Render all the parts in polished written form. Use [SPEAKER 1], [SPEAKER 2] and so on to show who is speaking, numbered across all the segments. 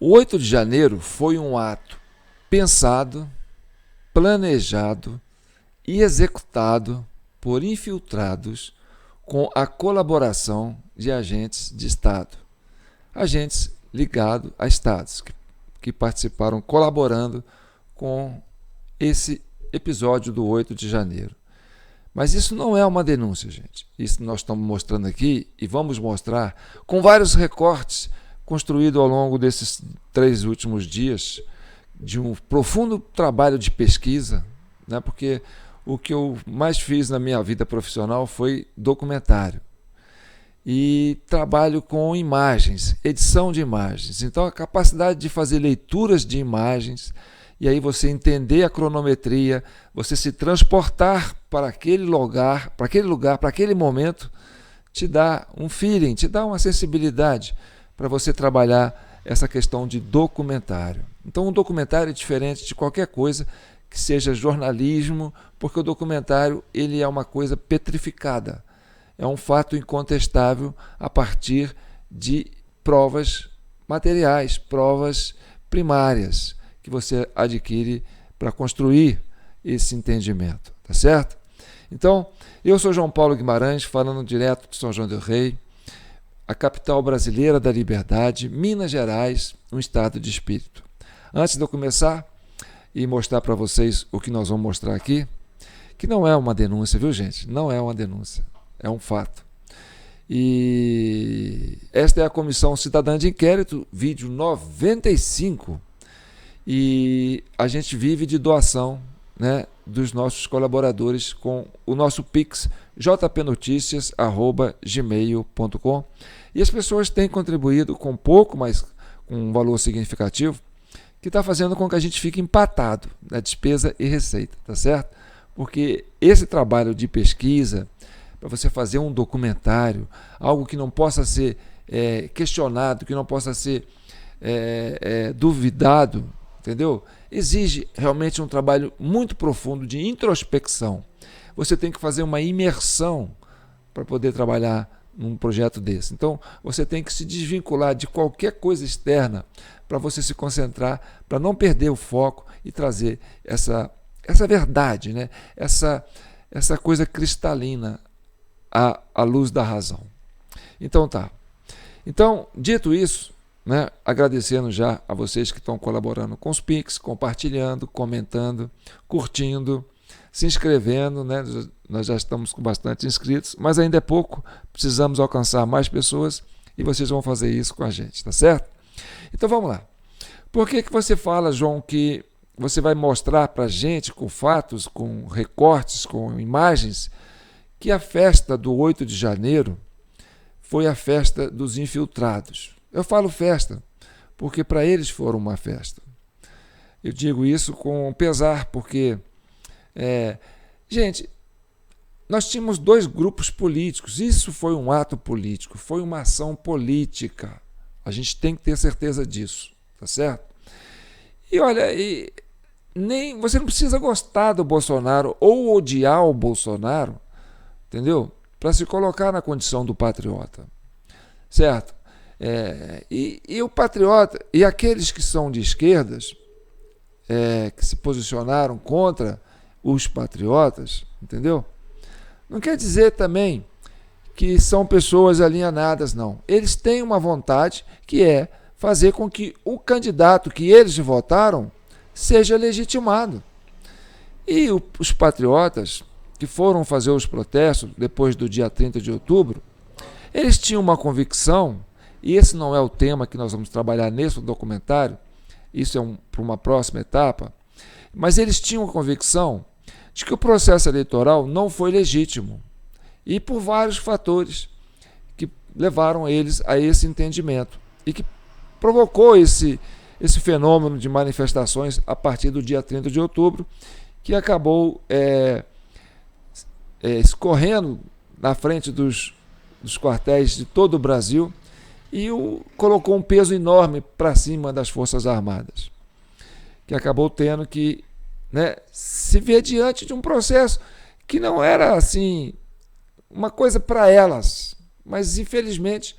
[SPEAKER 1] O 8 de janeiro foi um ato pensado, planejado e executado por infiltrados com a colaboração de agentes de Estado, agentes ligados a estados que participaram colaborando com esse episódio do 8 de janeiro. Mas isso não é uma denúncia, gente. Isso nós estamos mostrando aqui e vamos mostrar com vários recortes construídos ao longo desses 3 últimos dias de um profundo trabalho de pesquisa, né? Porque o que eu mais fiz na minha vida profissional foi documentário. E trabalho com imagens, edição de imagens. Então a capacidade de fazer leituras de imagens e aí você entender a cronometria, você se transportar para aquele lugar, para aquele momento, te dá um feeling, te dá uma sensibilidade para você trabalhar essa questão de documentário. Então um documentário é diferente de qualquer coisa que seja jornalismo, porque o documentário ele é uma coisa petrificada. É um fato incontestável a partir de provas materiais, provas primárias que você adquire para construir esse entendimento, tá certo? Então, eu sou João Paulo Guimarães, falando direto de São João del Rei, a capital brasileira da liberdade, Minas Gerais, um estado de espírito. Antes de eu começar e mostrar para vocês o que nós vamos mostrar aqui, que não é uma denúncia, viu, gente? Não é uma denúncia. É um fato. E esta é a Comissão Cidadã de Inquérito, vídeo 95. E a gente vive de doação, né, dos nossos colaboradores com o nosso Pix, jpnoticias@gmail.com. E as pessoas têm contribuído com pouco, mas com um valor significativo, que está fazendo com que a gente fique empatado na despesa e receita, tá certo? Porque esse trabalho de pesquisa, para você fazer um documentário, algo que não possa ser questionado, que não possa ser duvidado, entendeu? Exige realmente um trabalho muito profundo de introspecção. Você tem que fazer uma imersão para poder trabalhar num projeto desse. Então, você tem que se desvincular de qualquer coisa externa para você se concentrar, para não perder o foco e trazer essa verdade, né? essa coisa cristalina à luz da razão. Então tá. Então, dito isso, né, agradecendo já a vocês que estão colaborando com os Pix, compartilhando, comentando, curtindo, se inscrevendo, né? Nós já estamos com bastante inscritos, mas ainda é pouco, precisamos alcançar mais pessoas e vocês vão fazer isso com a gente, tá certo? Então vamos lá. Por que você fala, João, que você vai mostrar para a gente com fatos, com recortes, com imagens, que a festa do 8 de janeiro foi a festa dos infiltrados? Eu falo festa porque para eles foram uma festa. Eu digo isso com pesar porque, gente, nós tínhamos 2 grupos políticos. Isso foi um ato político, foi uma ação política. A gente tem que ter certeza disso, tá certo? E olha, nem você não precisa gostar do Bolsonaro ou odiar o Bolsonaro, entendeu? Para se colocar na condição do patriota, certo? E o patriota, e aqueles que são de esquerdas, que se posicionaram contra os patriotas, entendeu? Não quer dizer também que são pessoas alienadas, não. Eles têm uma vontade que é fazer com que o candidato que eles votaram seja legitimado. E os patriotas que foram fazer os protestos depois do dia 30 de outubro, eles tinham uma convicção, e esse não é o tema que nós vamos trabalhar nesse documentário, isso é para uma próxima etapa, mas eles tinham a convicção de que o processo eleitoral não foi legítimo, e por vários fatores que levaram eles a esse entendimento, e que provocou esse fenômeno de manifestações a partir do dia 30 de outubro, que acabou escorrendo na frente dos quartéis de todo o Brasil e colocou um peso enorme para cima das Forças Armadas, que acabou tendo que, né, se ver diante de um processo que não era assim uma coisa para elas, mas infelizmente,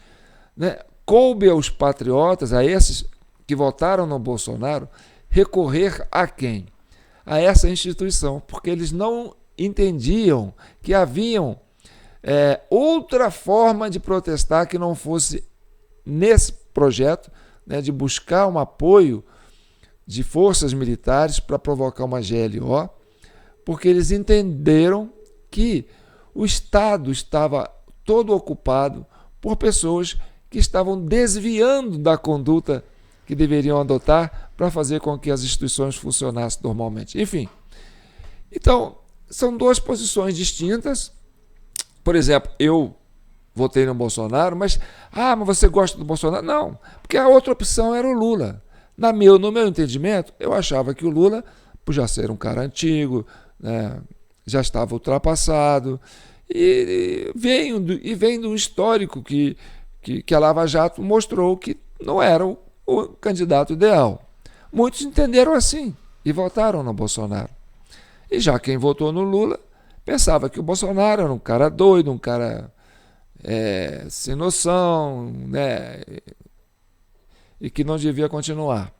[SPEAKER 1] né, coube aos patriotas, a esses que votaram no Bolsonaro recorrer a quem? A essa instituição, porque eles não entendiam que haviam outra forma de protestar que não fosse nesse projeto, né, de buscar um apoio de forças militares para provocar uma GLO, porque eles entenderam que o Estado estava todo ocupado por pessoas que estavam desviando da conduta que deveriam adotar para fazer com que as instituições funcionassem normalmente. Enfim, então, são duas posições distintas. Por exemplo, eu votei no Bolsonaro, mas você gosta do Bolsonaro? Não, porque a outra opção era o Lula. No meu entendimento, eu achava que o Lula, por já ser um cara antigo, né, já estava ultrapassado, e vem do histórico que a Lava Jato mostrou que não era o candidato ideal. Muitos entenderam assim e votaram no Bolsonaro. E já quem votou no Lula pensava que o Bolsonaro era um cara doido, um cara sem noção, né, e que não devia continuar.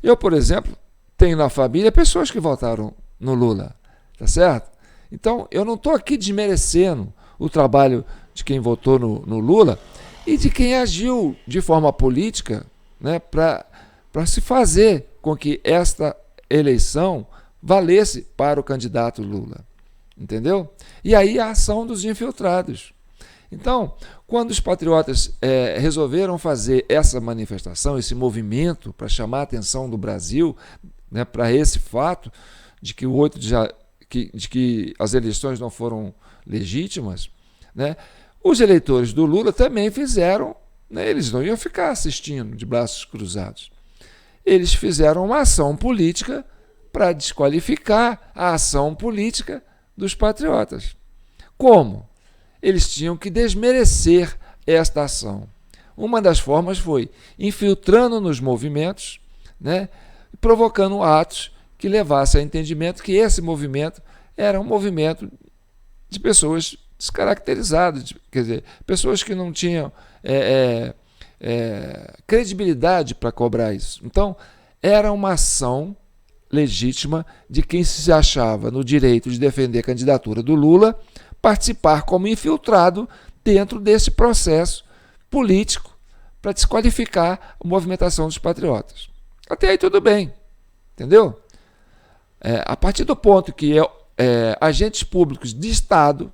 [SPEAKER 1] Eu, por exemplo, tenho na família pessoas que votaram no Lula, tá certo? Então, eu não estou aqui desmerecendo o trabalho de quem votou no Lula e de quem agiu de forma política, né, para se fazer com que esta eleição valesse para o candidato Lula. Entendeu? E aí a ação dos infiltrados. Então, quando os patriotas resolveram fazer essa manifestação, esse movimento para chamar a atenção do Brasil, né, para esse fato de que as eleições não foram legítimas, né, os eleitores do Lula também fizeram, né, eles não iam ficar assistindo de braços cruzados. Eles fizeram uma ação política para desqualificar a ação política dos patriotas. Como? Eles tinham que desmerecer esta ação. Uma das formas foi infiltrando nos movimentos, né, provocando atos que levassem a entendimento que esse movimento era um movimento de pessoas descaracterizadas, quer dizer, pessoas que não tinham credibilidade para cobrar isso. Então, era uma ação legítima de quem se achava no direito de defender a candidatura do Lula, participar como infiltrado dentro desse processo político para desqualificar a movimentação dos patriotas. Até aí tudo bem, entendeu? A partir do ponto que agentes públicos de Estado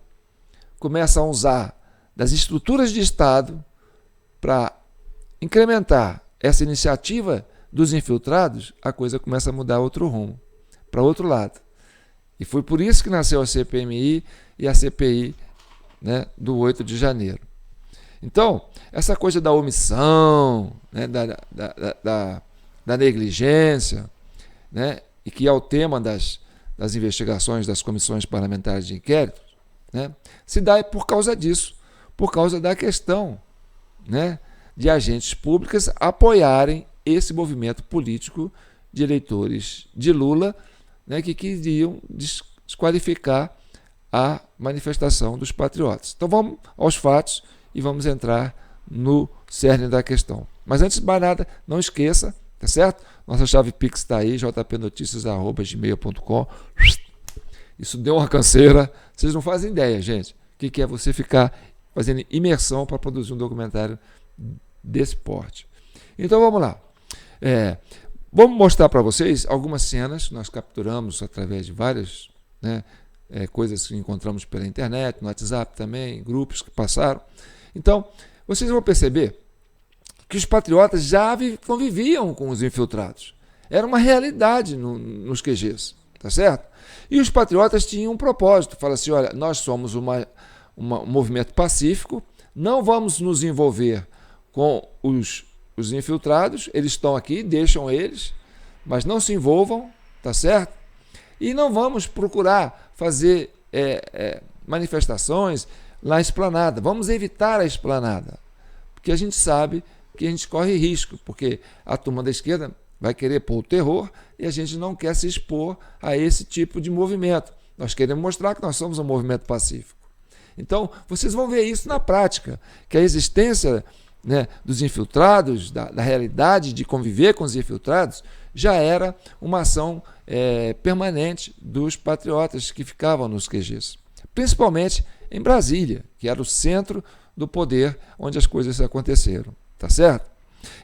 [SPEAKER 1] começam a usar das estruturas de Estado para incrementar essa iniciativa dos infiltrados, a coisa começa a mudar outro rumo, para outro lado. E foi por isso que nasceu a CPMI e a CPI, né, do 8 de janeiro. Então, essa coisa da omissão, né, da negligência, né, e que é o tema das investigações das comissões parlamentares de inquérito, né, se dá por causa disso, por causa da questão, né, de agentes públicos apoiarem esse movimento político de eleitores de Lula, né, que queriam desqualificar a manifestação dos patriotas. Então vamos aos fatos e vamos entrar no cerne da questão. Mas antes de mais nada, não esqueça, tá certo? Nossa chave Pix está aí, jpnoticias@gmail.com. Isso deu uma canseira, vocês não fazem ideia, gente. O que é você ficar fazendo imersão para produzir um documentário desse porte. Então vamos lá. Vamos mostrar para vocês algumas cenas que nós capturamos através de várias, né, coisas que encontramos pela internet, no WhatsApp também, grupos que passaram. Então, vocês vão perceber que os patriotas já conviviam com os infiltrados. Era uma realidade nos QGs, tá certo? E os patriotas tinham um propósito, fala assim, olha, nós somos um movimento pacífico, não vamos nos envolver com os infiltrados, eles estão aqui, deixam eles, mas não se envolvam, tá certo? E não vamos procurar fazer manifestações lá na esplanada, vamos evitar a esplanada, porque a gente sabe que a gente corre risco, porque a turma da esquerda vai querer pôr o terror e a gente não quer se expor a esse tipo de movimento. Nós queremos mostrar que nós somos um movimento pacífico. Então, vocês vão ver isso na prática, que a existência né, dos infiltrados, da realidade de conviver com os infiltrados, já era uma ação permanente dos patriotas que ficavam nos QGs, principalmente em Brasília, que era o centro do poder onde as coisas aconteceram, tá certo?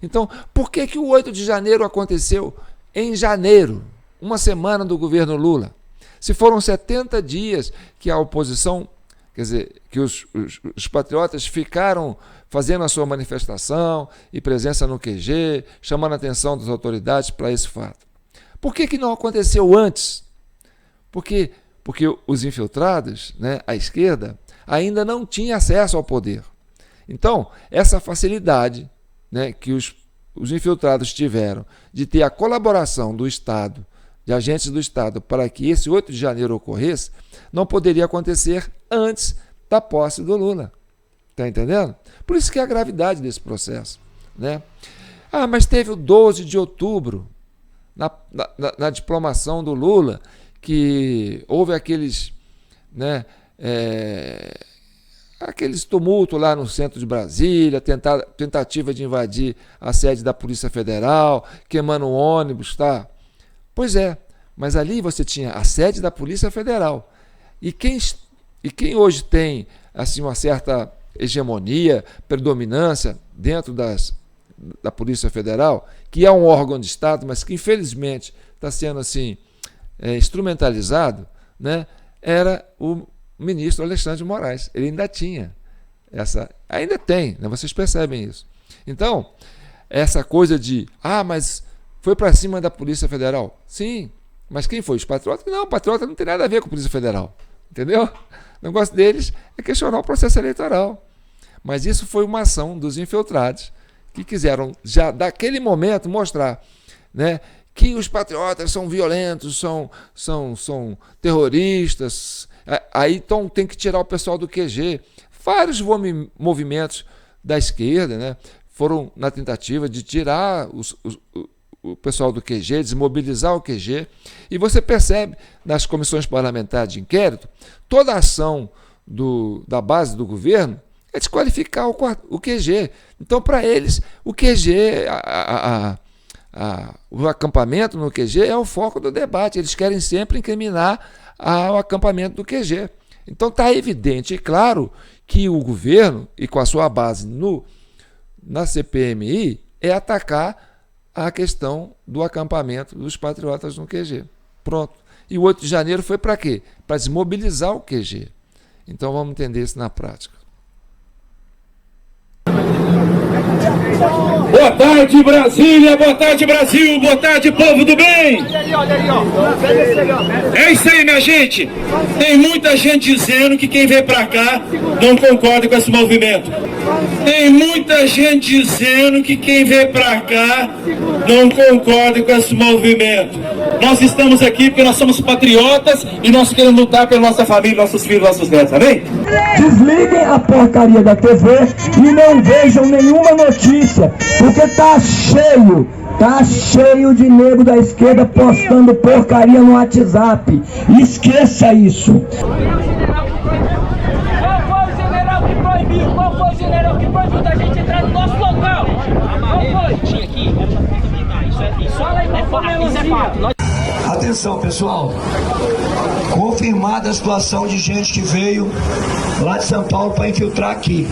[SPEAKER 1] Então, por que que o 8 de janeiro aconteceu em janeiro, uma semana do governo Lula? Se foram 70 dias que a oposição, quer dizer, que os patriotas ficaram fazendo a sua manifestação e presença no QG, chamando a atenção das autoridades para esse fato. Por que que não aconteceu antes? Porque os infiltrados, né, a esquerda, ainda não tinha acesso ao poder. Então, essa facilidade, né, que os infiltrados tiveram de ter a colaboração do Estado, de agentes do Estado, para que esse 8 de janeiro ocorresse, não poderia acontecer antes da posse do Lula. Está entendendo? Por isso que é a gravidade desse processo, né? Ah, mas teve o 12 de outubro, na diplomação do Lula, que houve aqueles, né, aqueles tumultos lá no centro de Brasília, tentativa de invadir a sede da Polícia Federal, queimando ônibus, tá? Pois é, mas ali você tinha a sede da Polícia Federal. E quem hoje tem assim, uma certa hegemonia, predominância dentro da Polícia Federal, que é um órgão de Estado, mas que infelizmente está sendo assim, instrumentalizado, né, era o ministro Alexandre de Moraes. Ele ainda tinha ainda tem, né, vocês percebem isso. Então, essa coisa de, mas foi para cima da Polícia Federal. Sim, mas quem foi? Os patriotas? Não, o patriota não tem nada a ver com a Polícia Federal. Entendeu? O negócio deles é questionar o processo eleitoral. Mas isso foi uma ação dos infiltrados que quiseram, já daquele momento, mostrar, né, que os patriotas são violentos, são terroristas. Aí então tem que tirar o pessoal do QG. Vários movimentos da esquerda, né, foram na tentativa de tirar o pessoal do QG, desmobilizar o QG, e você percebe nas comissões parlamentares de inquérito, toda a ação da base do governo é desqualificar o QG. Então, para eles, o QG, o acampamento no QG é o foco do debate, eles querem sempre incriminar o acampamento do QG. Então, está evidente e claro que o governo, e com a sua base na CPMI, é atacar a questão do acampamento dos patriotas no QG. Pronto. E o 8 de janeiro foi para quê? Para desmobilizar o QG. Então vamos entender isso na prática.
[SPEAKER 2] Boa tarde, Brasília, boa tarde, Brasil, boa tarde, povo do bem! É isso aí, minha gente! Tem muita gente dizendo que quem vem pra cá não concorda com esse movimento. Tem muita gente dizendo que quem vem pra cá não concorda com esse movimento. Nós estamos aqui porque nós somos patriotas e nós queremos lutar pela nossa família, nossos filhos, nossos netos, amém?
[SPEAKER 3] Desliguem a porcaria da TV e não vejam nenhuma notícia, porque tá cheio de nego da esquerda postando porcaria no WhatsApp. Esqueça isso.
[SPEAKER 4] Qual foi o general que proibiu? Qual foi o general que proibiu da gente entrar no nosso local? Qual foi? Tinha aqui, era pra possibilitar. Isso é fato.
[SPEAKER 5] Atenção, pessoal. Confirmada a situação de gente que veio lá de São Paulo para infiltrar aqui.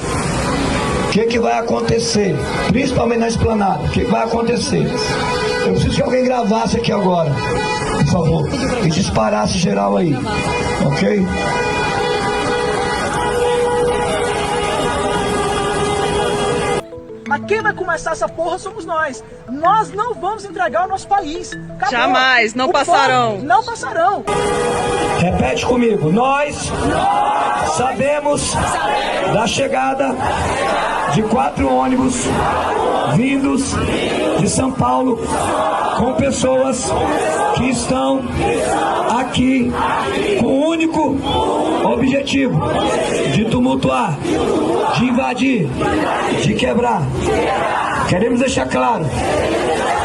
[SPEAKER 5] O que vai acontecer? Principalmente na esplanada. O que vai acontecer? Eu preciso que alguém gravasse aqui agora, por favor, e disparasse geral aí, ok?
[SPEAKER 6] Mas quem vai começar essa porra somos nós. Nós não vamos entregar o nosso país. Acabou.
[SPEAKER 7] Jamais, não passarão.
[SPEAKER 6] Não passarão.
[SPEAKER 5] Repete comigo. Nós sabemos da chegada de 4 ônibus vindos de São Paulo com pessoas que estão aqui com o único objetivo de tumultuar, de invadir, de quebrar. Queremos deixar claro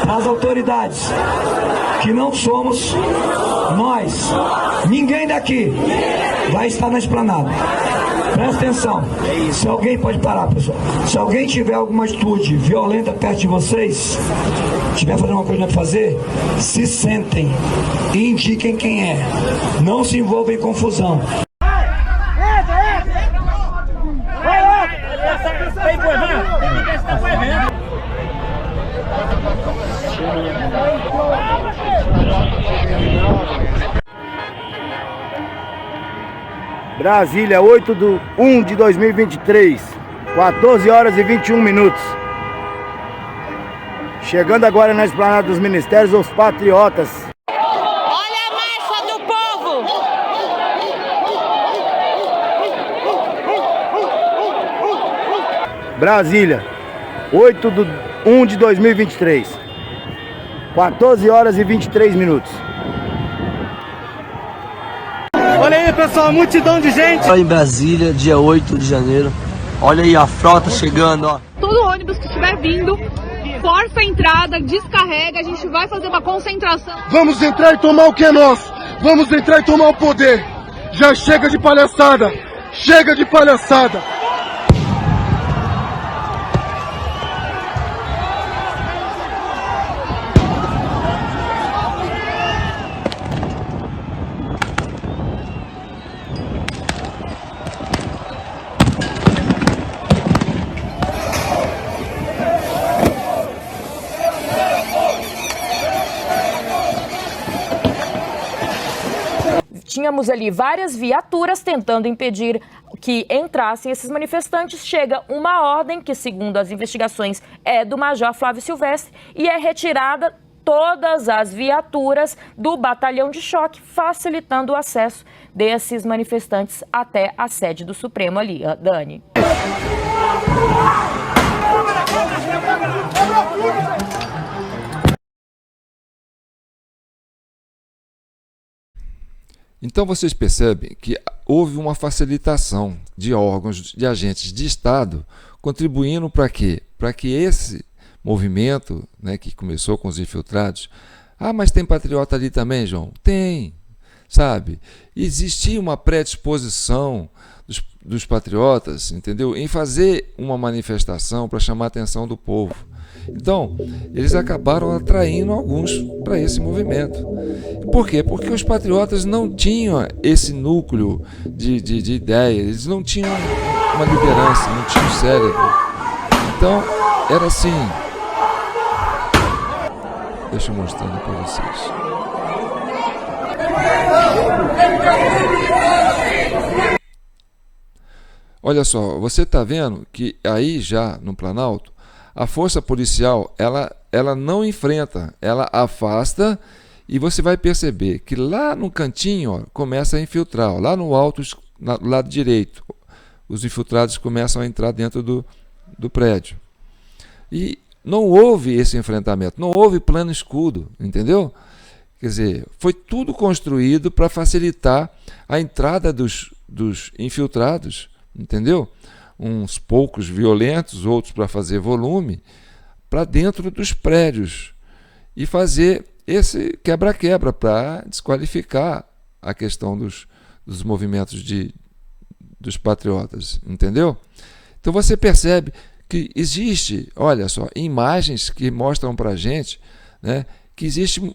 [SPEAKER 5] às autoridades que não somos nós, ninguém daqui vai estar na esplanada. Presta atenção. Se alguém, pode parar, pessoal. Se alguém tiver alguma atitude violenta perto de vocês, tiver fazendo uma coisa para fazer, se sentem e indiquem quem é. Não se envolvam em confusão.
[SPEAKER 8] Brasília, 8/1/2023, 14 horas e 21 minutos. Chegando agora na Esplanada dos Ministérios, os patriotas.
[SPEAKER 7] Olha a marcha do povo!
[SPEAKER 8] Brasília, 8/1/2023, 14 horas e 23 minutos.
[SPEAKER 6] Olha aí, pessoal, multidão de gente.
[SPEAKER 9] Em Brasília, dia 8 de janeiro. Olha aí a frota chegando, ó.
[SPEAKER 10] Todo ônibus que estiver vindo, força a entrada, descarrega, a gente vai fazer uma concentração.
[SPEAKER 11] Vamos entrar e tomar o que é nosso. Vamos entrar e tomar o poder. Já chega de palhaçada. Chega de palhaçada.
[SPEAKER 12] Tínhamos ali várias viaturas tentando impedir que entrassem esses manifestantes. Chega uma ordem que, segundo as investigações, é do Major Flávio Silvestre e é retirada todas as viaturas do batalhão de choque, facilitando o acesso desses manifestantes até a sede do Supremo ali, Dani.
[SPEAKER 1] Então vocês percebem que houve uma facilitação de órgãos, de agentes de Estado, contribuindo para quê? Para que esse movimento, né, que começou com os infiltrados, mas tem patriota ali também, João? Tem, sabe? Existia uma predisposição dos patriotas, entendeu? Em fazer uma manifestação para chamar a atenção do povo. Então, eles acabaram atraindo alguns para esse movimento. Por quê? Porque os patriotas não tinham esse núcleo de ideia, eles não tinham uma liderança, não tinham cérebro. Então, era assim. Deixa eu mostrando para vocês. Olha só, você está vendo que aí já no Planalto, a força policial, ela não enfrenta, ela afasta, e você vai perceber que lá no cantinho, ó, começa a infiltrar, ó, lá no alto, no lado direito, os infiltrados começam a entrar dentro do prédio. E não houve esse enfrentamento, não houve plano escudo, entendeu? Quer dizer, foi tudo construído para facilitar a entrada dos infiltrados, entendeu? Uns poucos violentos, outros para fazer volume, para dentro dos prédios e fazer esse quebra-quebra para desqualificar a questão dos movimentos dos patriotas, entendeu? Então você percebe que existe, olha só, imagens que mostram para a gente, né, que existe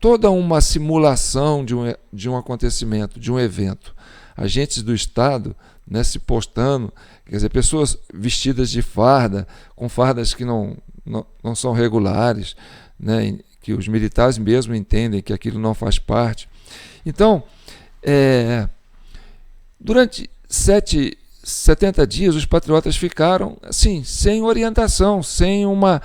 [SPEAKER 1] toda uma simulação de um acontecimento, de um evento. Agentes do Estado, né, se postando, quer dizer, pessoas vestidas de farda, com fardas que não são regulares, né, que os militares mesmo entendem que aquilo não faz parte. Então, durante 70 dias, os patriotas ficaram assim, sem orientação, sem uma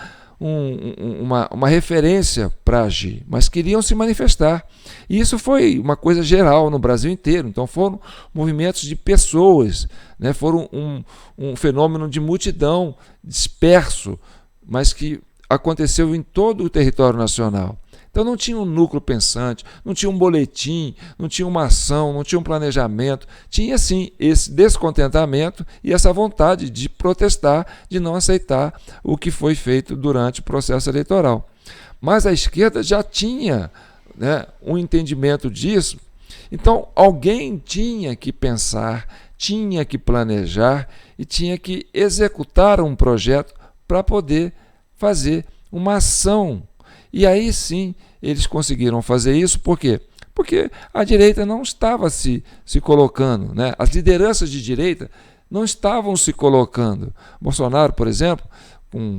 [SPEAKER 1] referência para agir, mas queriam se manifestar. E isso foi uma coisa geral no Brasil inteiro. Então foram movimentos de pessoas, né? Foram um fenômeno de multidão disperso, mas que aconteceu em todo o território nacional. Então não tinha um núcleo pensante, não tinha um boletim, não tinha uma ação, não tinha um planejamento. Tinha sim esse descontentamento e essa vontade de protestar, de não aceitar o que foi feito durante o processo eleitoral. Mas a esquerda já tinha, né, um entendimento disso. Então alguém tinha que pensar, tinha que planejar e tinha que executar um projeto para poder fazer uma ação. E aí sim eles conseguiram fazer isso, por quê? Porque a direita não estava se colocando, né? As lideranças de direita não estavam se colocando. Bolsonaro, por exemplo,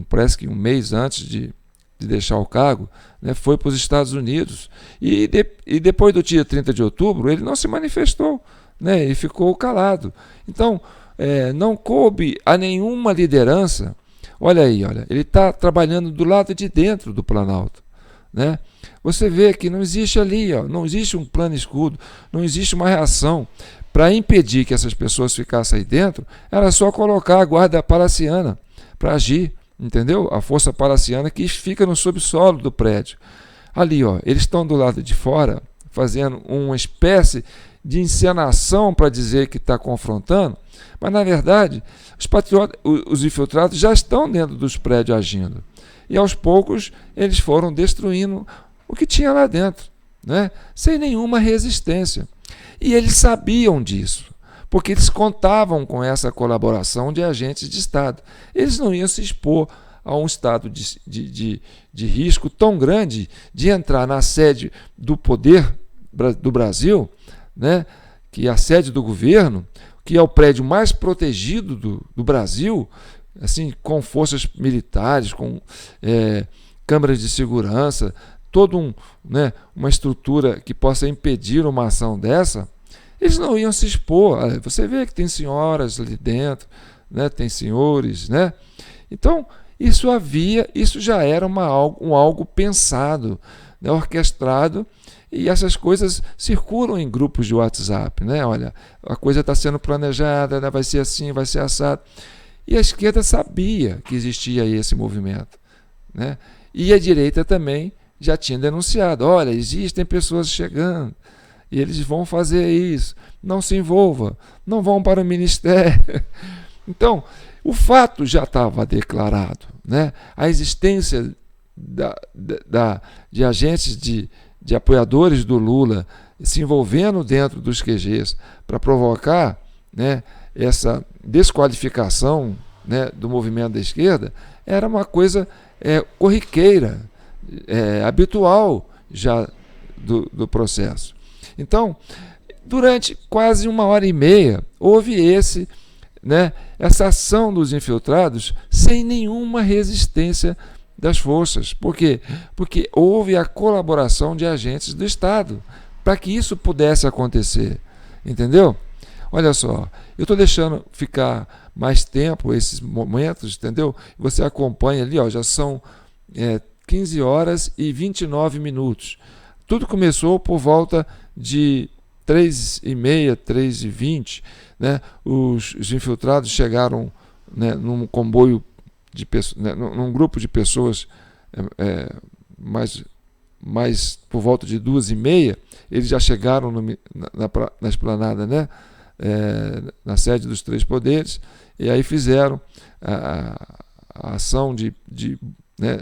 [SPEAKER 1] parece que um mês antes de deixar o cargo, né, foi para os Estados Unidos e depois do dia 30 de outubro ele não se manifestou, né, e ficou calado. Então, não coube a nenhuma liderança. Olha aí, ele está trabalhando do lado de dentro do Planalto, né? Você vê que não existe ali, não existe um plano escudo, não existe uma reação. Para impedir que essas pessoas ficassem aí dentro, era só colocar a guarda palaciana para agir, entendeu? A força palaciana que fica no subsolo do prédio. Ali, eles estão do lado de fora, fazendo uma espécie de encenação para dizer que está confrontando, mas na verdade os patriotas, os infiltrados já estão dentro dos prédios agindo. E aos poucos eles foram destruindo o que tinha lá dentro, né? Sem nenhuma resistência. E eles sabiam disso, porque eles contavam com essa colaboração de agentes de Estado. Eles não iam se expor a um estado de risco tão grande de entrar na sede do poder do Brasil, né, que é a sede do governo, que é o prédio mais protegido do Brasil, assim, com forças militares, com câmeras de segurança, toda uma estrutura que possa impedir uma ação dessa. Eles não iam se expor. Você vê que tem senhoras ali dentro, né, tem senhores, né? Então, isso já era algo pensado, né, orquestrado, e essas coisas circulam em grupos de WhatsApp, né? Olha, a coisa está sendo planejada, né? Vai ser assim, vai ser assado. E a esquerda sabia que existia esse movimento, né? E a direita também já tinha denunciado. Olha, existem pessoas chegando e eles vão fazer isso. Não se envolva, não vão para o ministério. Então, o fato já estava declarado, né? A existência de agentes de apoiadores do Lula se envolvendo dentro dos QGs para provocar, né, essa desqualificação, né, do movimento da esquerda, era uma coisa corriqueira, habitual já do processo. Então, durante quase 1h30 houve essa ação dos infiltrados sem nenhuma resistência das forças. Por quê? Porque houve a colaboração de agentes do Estado para que isso pudesse acontecer. Entendeu? Olha só, eu estou deixando ficar mais tempo esses momentos, entendeu? Você acompanha ali, já são 15 horas e 29 minutos. Tudo começou por volta de 3h30, 3h20, né? Os infiltrados chegaram, né, num comboio de pessoas, né, num grupo de pessoas, mais por volta de 2h30, eles já chegaram na esplanada, né, na sede dos Três Poderes, e aí fizeram a ação de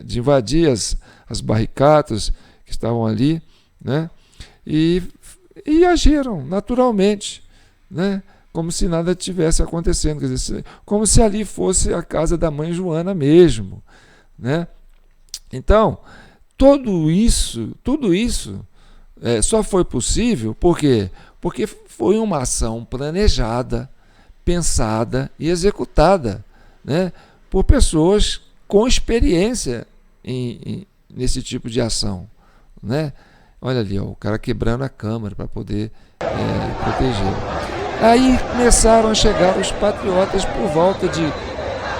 [SPEAKER 1] invadir as barricadas que estavam ali, né, e agiram naturalmente, né, como se nada tivesse acontecendo, quer dizer, como se ali fosse a casa da mãe Joana mesmo, né? Então, tudo isso só foi possível porque foi uma ação planejada, pensada e executada, né, por pessoas com experiência nesse tipo de ação, né? Olha ali, o cara quebrando a câmera para poder proteger. Aí começaram a chegar os patriotas por volta de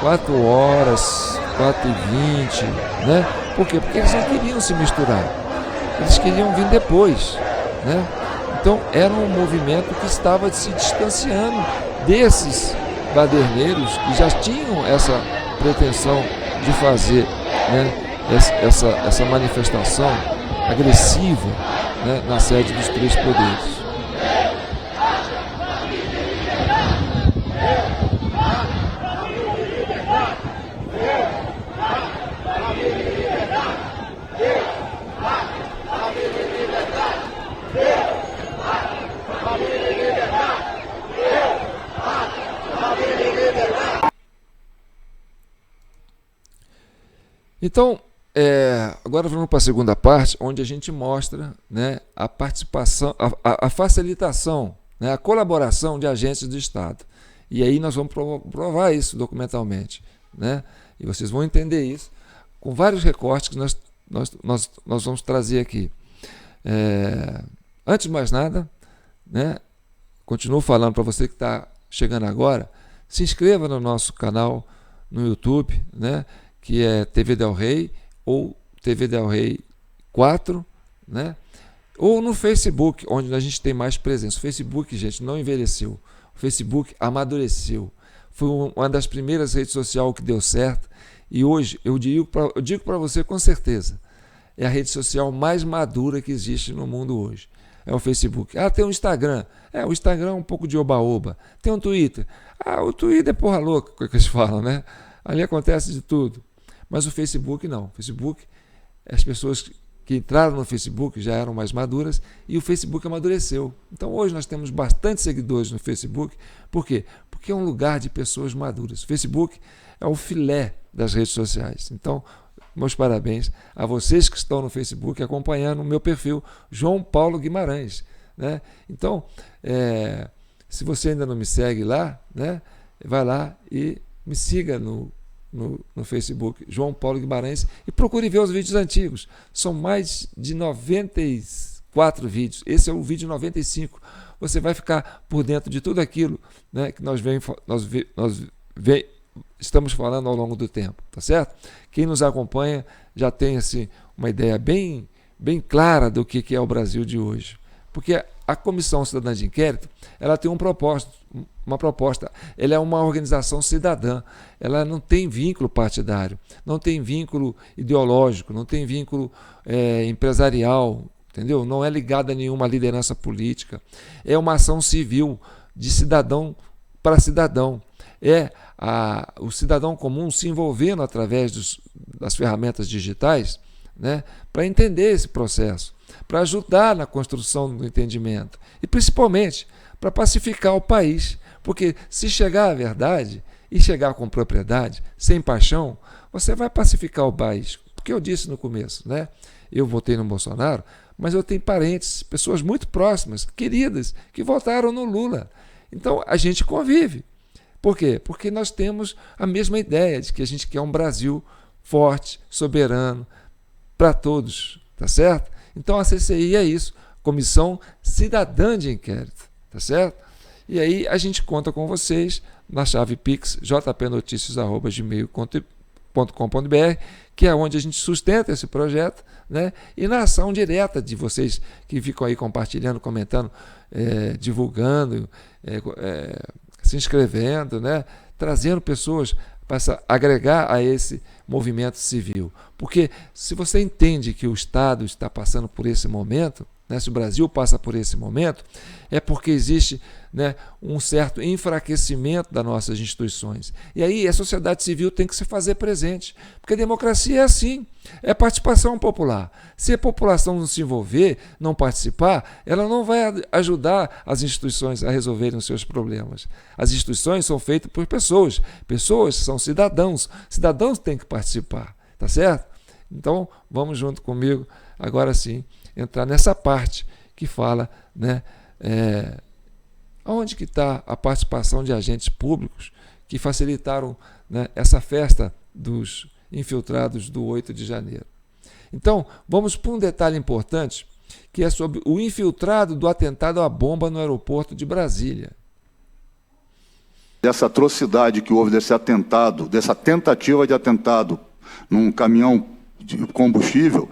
[SPEAKER 1] 4h, 4h20, né? Por quê? Porque eles não queriam se misturar, eles queriam vir depois, né? Então era um movimento que estava se distanciando desses baderneiros que já tinham essa pretensão de fazer, né, essa manifestação agressiva, né, na sede dos Três Poderes. Então, agora vamos para a segunda parte, onde a gente mostra, né, a participação, a facilitação, né, a colaboração de agentes do Estado. E aí nós vamos provar isso documentalmente, né? E vocês vão entender isso com vários recortes que nós vamos trazer aqui. Antes de mais nada, né, continuo falando para você que está chegando agora, se inscreva no nosso canal no YouTube, né, que é TV Del Rey ou TV Del Rey 4, né, ou no Facebook, onde a gente tem mais presença. O Facebook, gente, não envelheceu. O Facebook amadureceu. Foi uma das primeiras redes sociais que deu certo. E hoje, eu digo para você com certeza, é a rede social mais madura que existe no mundo hoje. É o Facebook. Tem um Instagram. O Instagram é um pouco de oba-oba. Tem um Twitter. O Twitter é porra louca, que eles falam, né? Ali acontece de tudo. Mas o Facebook não. O Facebook, as pessoas que entraram no Facebook já eram mais maduras e o Facebook amadureceu. Então hoje nós temos bastante seguidores no Facebook. Por quê? Porque é um lugar de pessoas maduras. O Facebook é o filé das redes sociais. Então, meus parabéns a vocês que estão no Facebook acompanhando o meu perfil, João Paulo Guimarães, né? Então, se você ainda não me segue lá, né, vai lá e me siga no Facebook, João Paulo Guimarães, e procure ver os vídeos antigos. São mais de 94 vídeos. Esse é o vídeo 95. Você vai ficar por dentro de tudo aquilo, né, que nós estamos falando ao longo do tempo, tá certo? Quem nos acompanha já tem assim, uma ideia bem clara do que é o Brasil de hoje. Porque a Comissão Cidadã de Inquérito, ela tem uma proposta, ela é uma organização cidadã, ela não tem vínculo partidário, não tem vínculo ideológico, não tem vínculo empresarial, entendeu? Não é ligada a nenhuma liderança política, é uma ação civil de cidadão para cidadão. O cidadão comum se envolvendo através das ferramentas digitais, né, para entender esse processo, para ajudar na construção do entendimento e principalmente para pacificar o país, porque se chegar à verdade e chegar com propriedade, sem paixão, você vai pacificar o país. Porque eu disse no começo, né, eu votei no Bolsonaro, mas eu tenho parentes, pessoas muito próximas, queridas, que votaram no Lula. Então a gente convive. Por quê? Porque nós temos a mesma ideia de que a gente quer um Brasil forte, soberano, para todos, tá certo? Então a CCI é isso, Comissão Cidadã de Inquérito, tá certo? E aí a gente conta com vocês na chave Pix, jpnoticias@gmail.com.br, que é onde a gente sustenta esse projeto, né? E na ação direta de vocês que ficam aí compartilhando, comentando, divulgando, se inscrevendo, né? Trazendo pessoas para agregar a esse movimento civil. Porque se você entende que o Estado está passando por esse momento, né, se o Brasil passa por esse momento, é porque existe, né, um certo enfraquecimento das nossas instituições. E aí a sociedade civil tem que se fazer presente, porque a democracia é assim, é participação popular. Se a população não se envolver, não participar, ela não vai ajudar as instituições a resolverem os seus problemas. As instituições são feitas por pessoas, pessoas são cidadãos, cidadãos têm que participar, tá certo? Então, vamos junto comigo, agora sim, entrar nessa parte que fala, né, onde que está a participação de agentes públicos que facilitaram, né, essa festa dos infiltrados do 8 de janeiro. Então, vamos para um detalhe importante, que é sobre o infiltrado do atentado à bomba no aeroporto de Brasília.
[SPEAKER 13] Dessa atrocidade que houve, desse atentado, dessa tentativa de atentado num caminhão de combustível,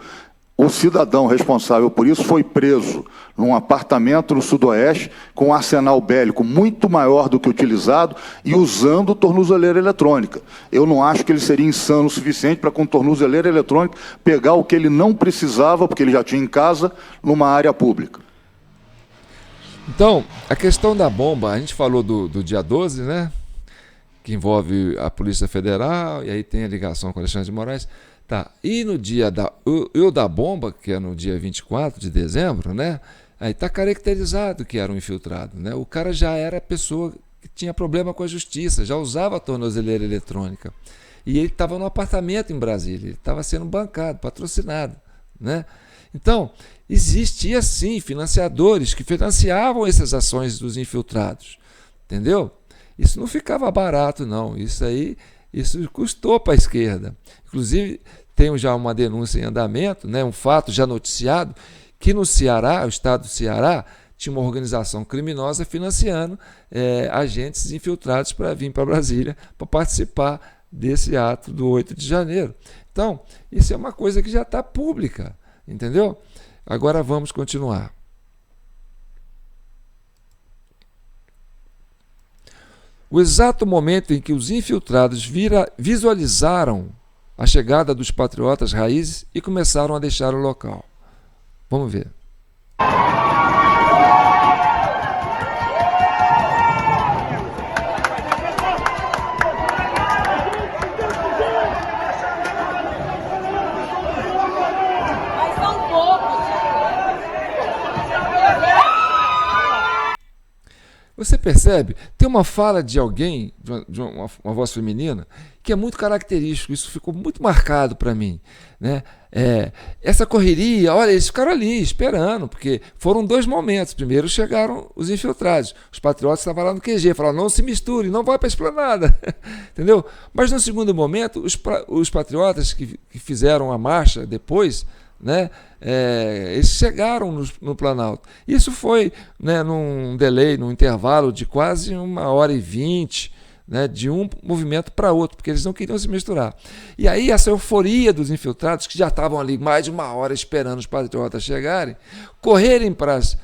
[SPEAKER 13] o cidadão responsável por isso foi preso num apartamento no Sudoeste com um arsenal bélico muito maior do que utilizado e usando tornozeleira eletrônica. Eu não acho que ele seria insano o suficiente para, com tornozeleira eletrônica, pegar o que ele não precisava, porque ele já tinha em casa, numa área pública.
[SPEAKER 1] Então, a questão da bomba, a gente falou do dia 12, né? Que envolve a Polícia Federal, e aí tem a ligação com Alexandre de Moraes. Tá. E no dia da bomba, que é no dia 24 de dezembro, né? Aí está caracterizado que era um infiltrado, né? O cara já era pessoa que tinha problema com a justiça, já usava a tornozeleira eletrônica. E ele estava num apartamento em Brasília, ele estava sendo bancado, patrocinado, né? Então, existia sim financiadores que financiavam essas ações dos infiltrados, entendeu? Isso não ficava barato, não. Isso custou para a esquerda. Inclusive, tem já uma denúncia em andamento, né, um fato já noticiado, que no Ceará, o estado do Ceará, tinha uma organização criminosa financiando agentes infiltrados para vir para Brasília para participar desse ato do 8 de janeiro. Então, isso é uma coisa que já está pública, entendeu? Agora vamos continuar. O exato momento em que os infiltrados visualizaram a chegada dos patriotas raízes e começaram a deixar o local. Vamos ver. Você percebe? Tem uma fala de alguém, de uma voz feminina, que é muito característico, isso ficou muito marcado para mim, né? Essa correria, olha, eles ficaram ali esperando, porque foram dois momentos. Primeiro chegaram os infiltrados, os patriotas estavam lá no QG, falaram, não se misture, não vai para a esplanada, entendeu? Mas no segundo momento, os patriotas que fizeram a marcha depois, né, eles chegaram no Planalto. Isso foi, né, num delay, num intervalo de quase 1h20, né, de um movimento para outro, porque eles não queriam se misturar. E aí essa euforia dos infiltrados, que já estavam ali mais de 1 hora esperando os patriotas chegarem, correrem para as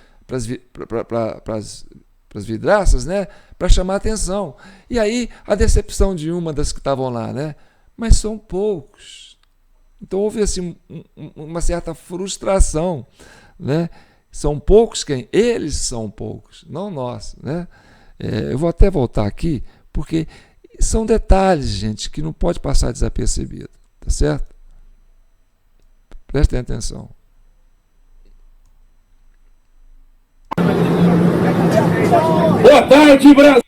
[SPEAKER 1] vidraças, né, para chamar a atenção. E aí a decepção de uma das que estavam lá, né, mas são poucos. Então houve assim, uma certa frustração, né? São poucos quem? Eles são poucos, não nós, né? Eu vou até voltar aqui, porque são detalhes, gente, que não pode passar desapercebido, tá certo? Prestem atenção.
[SPEAKER 2] Boa tarde, Brasil!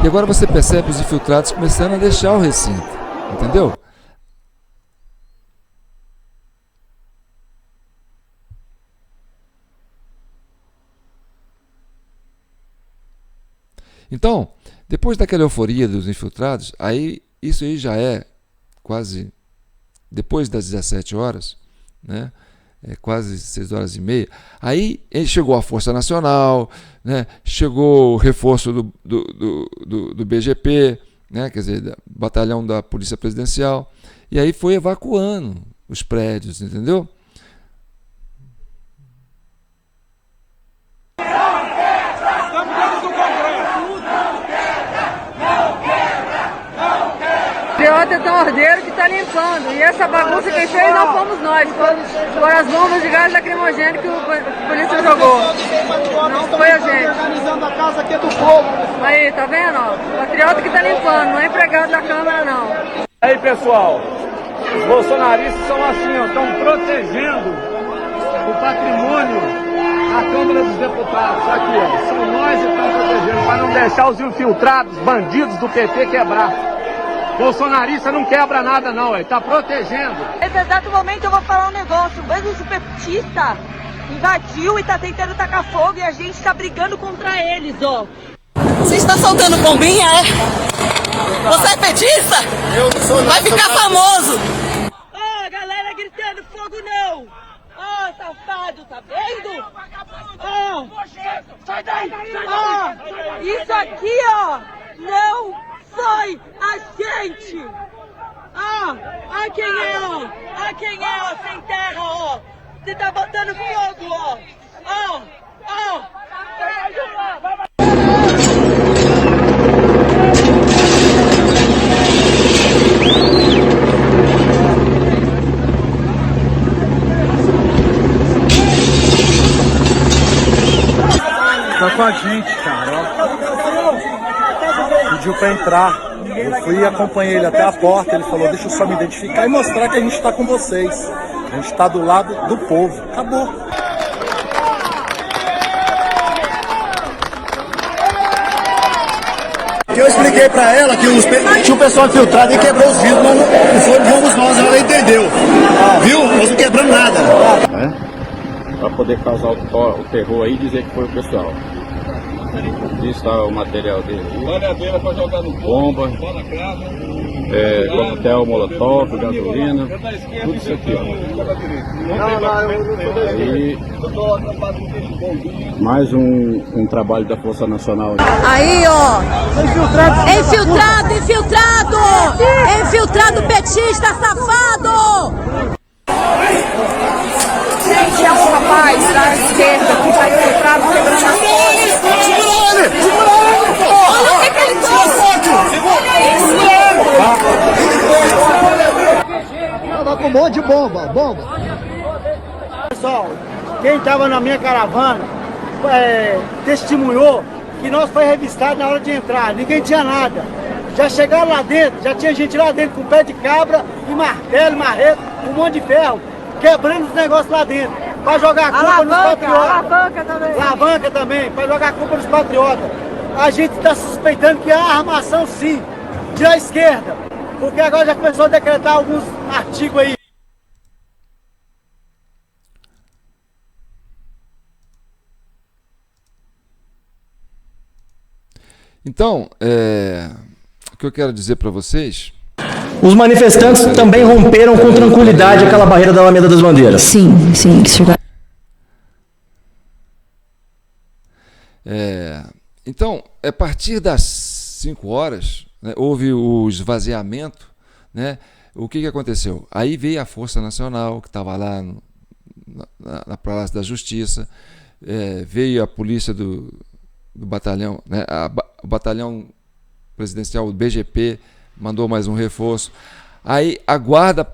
[SPEAKER 1] E agora você percebe os infiltrados começando a deixar o recinto, entendeu? Então, depois daquela euforia dos infiltrados, isso aí já é quase depois das 17 horas, né? Quase 6h30, aí chegou a Força Nacional, né? Chegou o reforço do BGP, né? Quer dizer, batalhão da Polícia Presidencial, e aí foi evacuando os prédios, entendeu?
[SPEAKER 14] Patriota é tão ordeiro que está limpando. E essa bagunça quem fez não fomos nós. Foram as bombas de gás lacrimogêneo que a polícia jogou. Não foi a gente.
[SPEAKER 6] Organizando a casa aqui do povo.
[SPEAKER 14] Aí, tá vendo? O patriota que está limpando, não é empregado da Câmara, não.
[SPEAKER 15] Aí, pessoal, os bolsonaristas são assim, estão protegendo o patrimônio da Câmara dos Deputados. Aqui, ó, são nós que estamos protegendo, para não deixar os infiltrados, bandidos do PT quebrar. Bolsonarista não quebra nada não, ele tá protegendo.
[SPEAKER 7] Nesse exato momento eu vou falar um negócio, mesmo o petista invadiu e tá tentando tacar fogo e a gente tá brigando contra eles, ó.
[SPEAKER 16] Você está soltando bombinha, é? Você é petista? Eu não sou. Vai ficar famoso.
[SPEAKER 7] Ó, galera gritando fogo não. Ó, safado, tá vendo? Ó, sai daí, ó, isso aqui, ó, não foi a gente! Ah, a quem é, ó! A quem é, ó, sem terra, ó! Você tá botando fogo, ó! Ó! Ó!
[SPEAKER 17] com a gente, cara, ó. Pediu pra entrar. Eu fui e acompanhei ele até a porta, ele falou, deixa eu só me identificar e mostrar que a gente tá com vocês. A gente tá do lado do povo. Acabou.
[SPEAKER 18] Eu expliquei pra ela que tinha um pessoal infiltrado e quebrou os vidros, mas não fomos nós, ela entendeu. Viu? Nós não quebramos nada.
[SPEAKER 19] Para poder causar o terror aí e dizer que foi o pessoal. Isso está o material dele.
[SPEAKER 2] Malhadeira para jogar no
[SPEAKER 19] bomba, coquetel, molotov, gasolina, tudo isso aqui, ó. Aí, mais um trabalho da Força Nacional.
[SPEAKER 16] Aí, ó. Infiltrado petista, safado!
[SPEAKER 10] Gente, é um rapaz da esquerda que está infiltrado quebrando as coisas.
[SPEAKER 16] Olha o que ele trouxe!
[SPEAKER 18] Tava com um monte de bomba. Pessoal, quem tava na minha caravana testemunhou que nós foi revistado na hora de entrar, ninguém tinha nada. Já chegaram lá dentro, já tinha gente lá dentro com pé de cabra e martelo, marreta, um monte de ferro, quebrando os negócios lá dentro, para jogar a culpa nos patriotas. Alavanca também, para jogar a culpa nos patriotas. A gente está suspeitando que há armação sim, da esquerda, porque agora já começou a decretar alguns artigos aí.
[SPEAKER 1] Então, o que eu quero dizer para vocês...
[SPEAKER 20] Os manifestantes também romperam com tranquilidade aquela barreira da Alameda das Bandeiras.
[SPEAKER 21] Sim.
[SPEAKER 1] Então, a partir das 5 horas, né, houve o esvaziamento, né? O que aconteceu? Aí veio a Força Nacional, que estava lá na Praça da Justiça, veio a polícia do batalhão, né? O batalhão presidencial, o BGP, mandou mais um reforço. Aí a guarda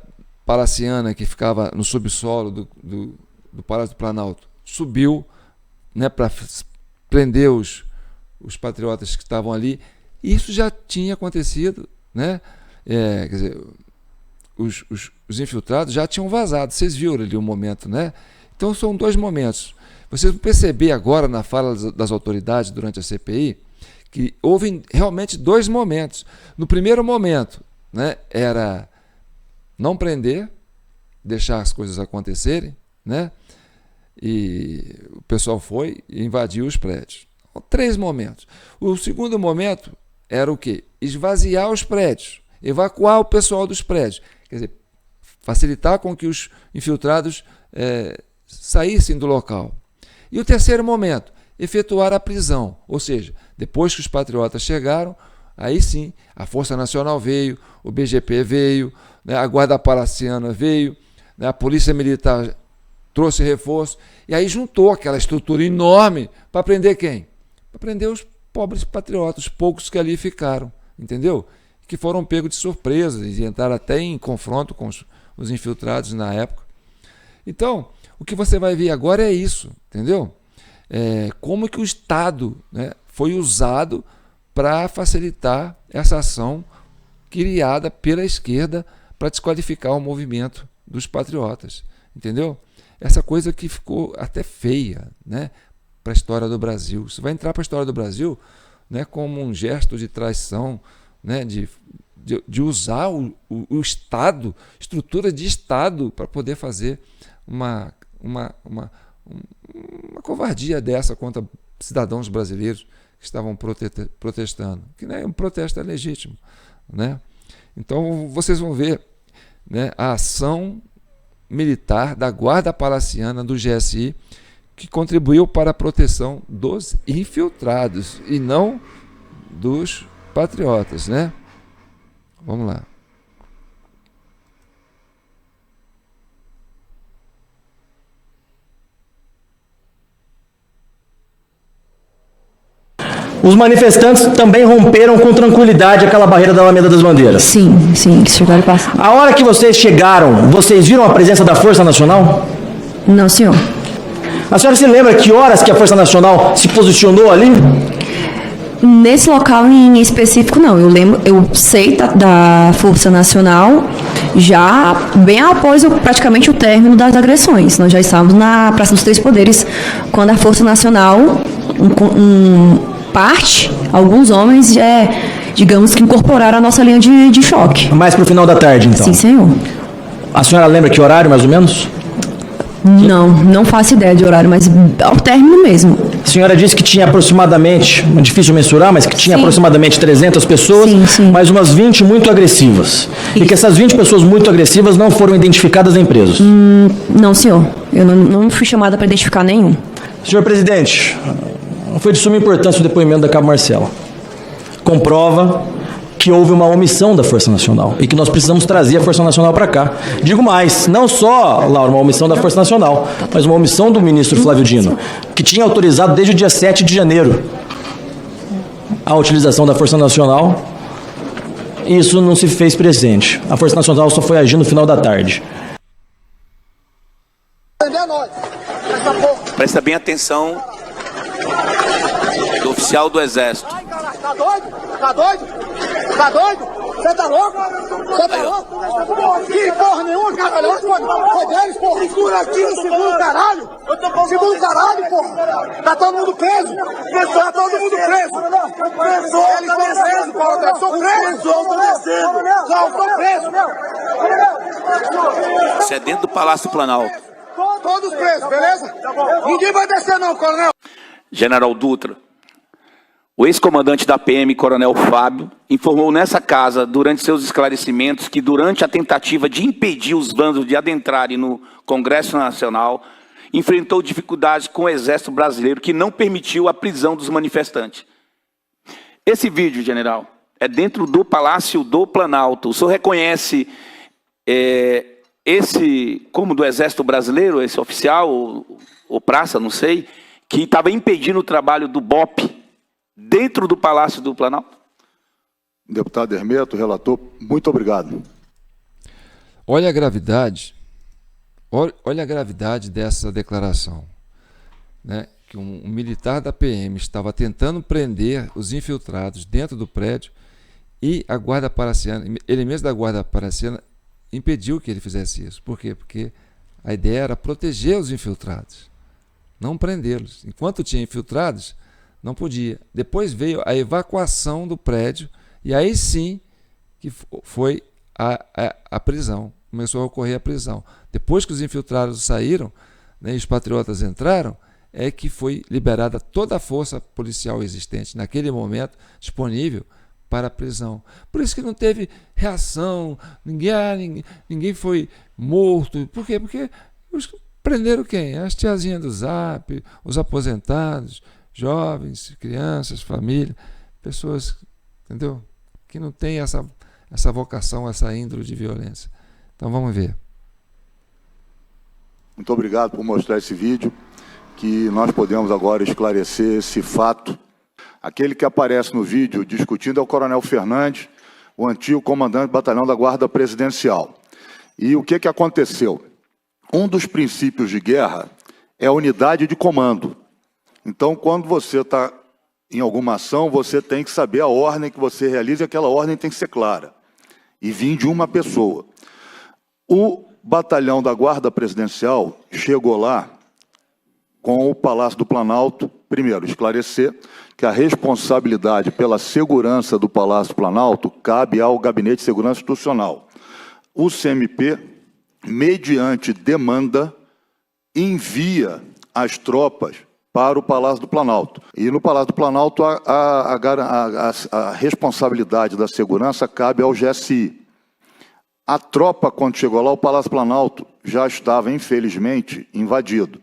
[SPEAKER 1] palaciana, que ficava no subsolo do Palácio do Planalto, subiu, né, para prender os patriotas que estavam ali. Isso já tinha acontecido, né? Quer dizer, os infiltrados já tinham vazado. Vocês viram ali o momento, né? Então são dois momentos. Vocês vão perceber agora na fala das autoridades durante a CPI que houve realmente dois momentos. No primeiro momento, né, era não prender, deixar as coisas acontecerem, né? E o pessoal foi e invadiu os prédios. 3 momentos. O segundo momento era o quê? Esvaziar os prédios, evacuar o pessoal dos prédios, quer dizer, facilitar com que os infiltrados saíssem do local. E o terceiro momento, efetuar a prisão, ou seja, depois que os patriotas chegaram, aí sim, a Força Nacional veio, o BGP veio, né, a Guarda Palaciana veio, né, a Polícia Militar trouxe reforço, e aí juntou aquela estrutura enorme para prender quem? Para prender os pobres patriotas, os poucos que ali ficaram, entendeu? Que foram pegos de surpresa e entraram até em confronto com os infiltrados na época. Então, o que você vai ver agora é isso, entendeu? Como que o Estado, né, foi usado para facilitar essa ação criada pela esquerda para desqualificar o movimento dos patriotas, entendeu? Essa coisa que ficou até feia, né, para a história do Brasil. Isso vai entrar para a história do Brasil, né, como um gesto de traição, né, de usar o Estado, estrutura de Estado, para poder fazer uma covardia dessa contra cidadãos brasileiros que estavam protestando, que, né, um protesto é legítimo, né? Então vocês vão ver, né, a ação militar da Guarda Palaciana do GSI, que contribuiu para a proteção dos infiltrados e não dos patriotas, né? Vamos lá.
[SPEAKER 20] Os manifestantes também romperam com tranquilidade aquela barreira da Alameda das Bandeiras.
[SPEAKER 21] Sim, que chegaram e passaram.
[SPEAKER 20] A hora que vocês chegaram, vocês viram a presença da Força Nacional?
[SPEAKER 21] Não, senhor.
[SPEAKER 20] A senhora se lembra que horas que a Força Nacional se posicionou ali?
[SPEAKER 21] Nesse local em específico, não. Eu sei da Força Nacional já bem após praticamente o término das agressões. Nós já estávamos na Praça dos Três Poderes, quando a Força Nacional, alguns homens, digamos que incorporaram a nossa linha de choque.
[SPEAKER 20] Mais para o final da tarde, então?
[SPEAKER 21] Sim, senhor.
[SPEAKER 20] A senhora lembra que horário, mais ou menos?
[SPEAKER 21] Não faço ideia de horário, mas ao término mesmo.
[SPEAKER 20] A senhora disse que tinha aproximadamente, é difícil mensurar, mas que tinha aproximadamente 300 pessoas, mais umas 20 muito agressivas. E que essas 20 pessoas muito agressivas não foram identificadas nem presos?
[SPEAKER 21] Não, senhor. Eu não fui chamada para identificar nenhum.
[SPEAKER 20] Senhor presidente, foi de suma importância o depoimento da Cabo Marcela. Comprova que houve uma omissão da Força Nacional e que nós precisamos trazer a Força Nacional para cá. Digo mais, não só, Laura, uma omissão da Força Nacional, mas uma omissão do ministro Flávio Dino, que tinha autorizado desde o dia 7 de janeiro a utilização da Força Nacional, e isso não se fez presente. A Força Nacional só foi agir no final da tarde.
[SPEAKER 3] Presta bem atenção do oficial do Exército.
[SPEAKER 18] Tá doido? Tá doido? Tá doido? Você tá louco? Você tá louco? Que porra nenhuma, caralho. Foi deles, porra. Segura aqui, segura caralho. Segura o caralho, porra. Tá todo mundo preso. Tá todo mundo preso. Eles estão presos, porra. Eu sou preso. Eu tô descendo. Não, eu tô preso.
[SPEAKER 3] Isso é dentro do Palácio Planalto.
[SPEAKER 18] Todos presos, beleza? Ninguém vai descer não, coronel.
[SPEAKER 3] General Dutra. O ex-comandante da PM, Coronel Fábio, informou nessa casa, durante seus esclarecimentos, que durante a tentativa de impedir os vândalos de adentrarem no Congresso Nacional, enfrentou dificuldades com o Exército Brasileiro, que não permitiu a prisão dos manifestantes. Esse vídeo, general, é dentro do Palácio do Planalto. O senhor reconhece esse, como do Exército Brasileiro, esse oficial, ou praça, não sei, que estava impedindo o trabalho do BOP, dentro do Palácio do Planalto?
[SPEAKER 13] Deputado Hermeto, relator, muito obrigado.
[SPEAKER 1] Olha a gravidade dessa declaração, né? Que um militar da PM estava tentando prender os infiltrados dentro do prédio e a guarda paraciana, ele mesmo da guarda paraciana, impediu que ele fizesse isso. Por quê? Porque a ideia era proteger os infiltrados, não prendê-los. Enquanto tinha infiltrados, não podia. Depois veio a evacuação do prédio e aí sim que foi a prisão. Começou a ocorrer a prisão. Depois que os infiltrados saíram, né, e os patriotas entraram, é que foi liberada toda a força policial existente naquele momento disponível para a prisão. Por isso que não teve reação, ninguém foi morto. Por quê? Porque prenderam quem? As tiazinhas do Zap, os aposentados, jovens, crianças, família, pessoas, entendeu? Que não tem essa vocação, essa índole de violência. Então vamos ver.
[SPEAKER 13] Muito obrigado por mostrar esse vídeo, que nós podemos agora esclarecer esse fato. Aquele que aparece no vídeo discutindo é o Coronel Fernandes, o antigo comandante do Batalhão da Guarda Presidencial. E o que aconteceu? Um dos princípios de guerra é a unidade de comando. Então, quando você está em alguma ação, você tem que saber a ordem que você realiza, e aquela ordem tem que ser clara e vir de uma pessoa. O batalhão da Guarda Presidencial chegou lá com o Palácio do Planalto, primeiro, esclarecer que a responsabilidade pela segurança do Palácio do Planalto cabe ao Gabinete de Segurança Institucional. O CMP, mediante demanda, envia as tropas para o Palácio do Planalto. E no Palácio do Planalto a responsabilidade da segurança cabe ao GSI. A tropa, quando chegou lá, o Palácio do Planalto já estava, infelizmente, invadido.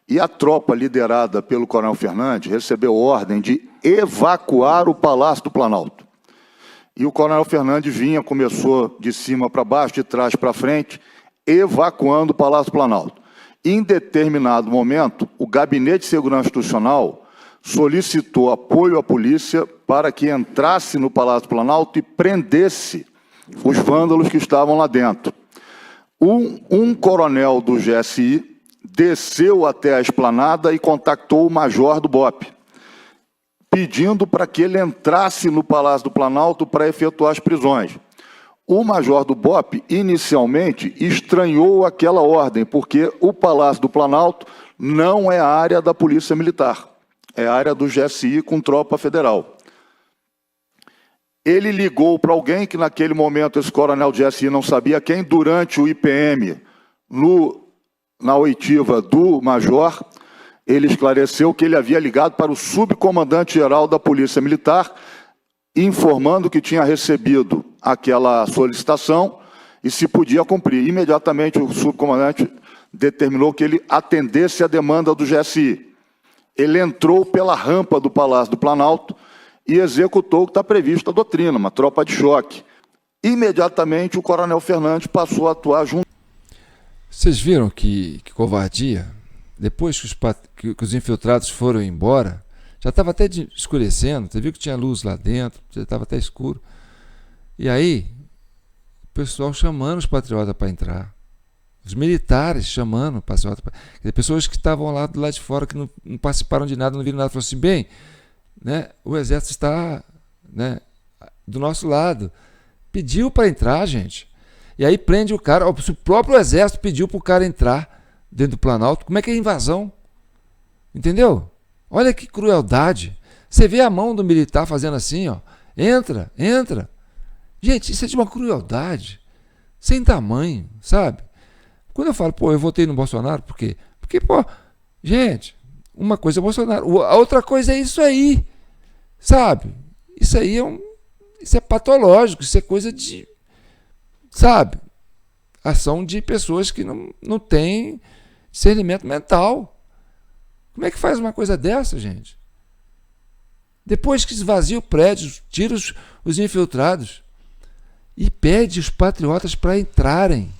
[SPEAKER 13] E a tropa, liderada pelo Coronel Fernandes, recebeu ordem de evacuar o Palácio do Planalto. E o Coronel Fernandes começou de cima para baixo, de trás para frente, evacuando o Palácio do Planalto. Em determinado momento, o Gabinete de Segurança Institucional solicitou apoio à polícia para que entrasse no Palácio do Planalto e prendesse os vândalos que estavam lá dentro. Um coronel do GSI desceu até a esplanada e contactou o major do BOP, pedindo para que ele entrasse no Palácio do Planalto para efetuar as prisões. O major do BOP, inicialmente, estranhou aquela ordem, porque o Palácio do Planalto não é a área da Polícia Militar, é a área do GSI com tropa federal. Ele ligou para alguém que, naquele momento, esse coronel de GSI não sabia quem, durante o IPM, na oitiva do major, ele esclareceu que ele havia ligado para o subcomandante-geral da Polícia Militar, informando que tinha recebido aquela solicitação e se podia cumprir. Imediatamente, o subcomandante determinou que ele atendesse a demanda do GSI. Ele entrou pela rampa do Palácio do Planalto e executou o que está previsto na doutrina, uma tropa de choque. Imediatamente, o coronel Fernandes passou a atuar junto.
[SPEAKER 1] Vocês viram que covardia? Depois que os infiltrados foram embora, já estava até escurecendo, você viu que tinha luz lá dentro, já estava até escuro. E aí, o pessoal chamando os patriotas para entrar. Os militares chamando os patriotas para entrar. Pessoas que estavam lá do lado de fora, que não participaram de nada, não viram nada, falaram assim, bem, né, o exército está, né, do nosso lado. Pediu para entrar, gente. E aí prende o cara. O próprio exército pediu para o cara entrar dentro do Planalto. Como é que é invasão? Entendeu? Olha que crueldade. Você vê a mão do militar fazendo assim, ó. Entra, entra. Gente, isso é de uma crueldade sem tamanho, sabe? Quando eu falo, pô, eu votei no Bolsonaro, por quê? Porque, pô, gente, uma coisa é Bolsonaro, a outra coisa é isso aí, sabe? Isso aí isso é patológico, isso é coisa de, sabe? Ação de pessoas que não têm discernimento mental. Como é que faz uma coisa dessa, gente? Depois que esvazia o prédio, tira os infiltrados e pede os patriotas para entrarem.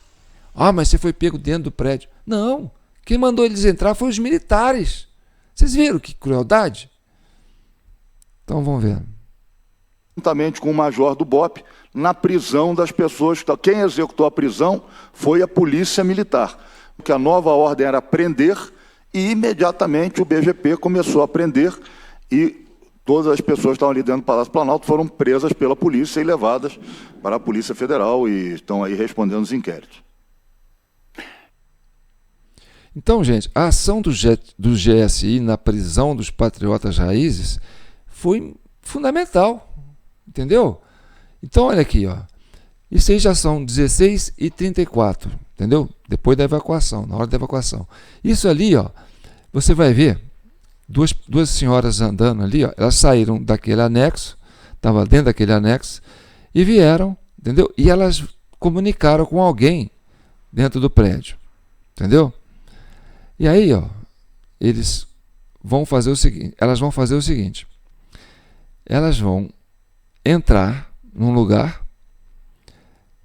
[SPEAKER 1] Ah, mas você foi pego dentro do prédio. Não, quem mandou eles entrar foi os militares. Vocês viram que crueldade? Então vamos ver.
[SPEAKER 13] Juntamente com o major do BOP, na prisão das pessoas. Quem executou a prisão foi a Polícia Militar, porque a nova ordem era prender, e imediatamente o BGP começou a prender, e todas as pessoas que estavam ali dentro do Palácio Planalto foram presas pela polícia e levadas para a Polícia Federal e estão aí respondendo os inquéritos.
[SPEAKER 1] Então, gente, a ação do GSI na prisão dos patriotas raízes foi fundamental, entendeu? Então, olha aqui, ó. Isso aí já são 16h34, entendeu? Depois da evacuação, na hora da evacuação. Isso ali, ó, você vai ver duas senhoras andando ali, ó, elas saíram daquele anexo, estavam dentro daquele anexo, e vieram, entendeu? E elas comunicaram com alguém dentro do prédio, entendeu? E aí, ó, elas vão fazer o seguinte, elas vão entrar num lugar,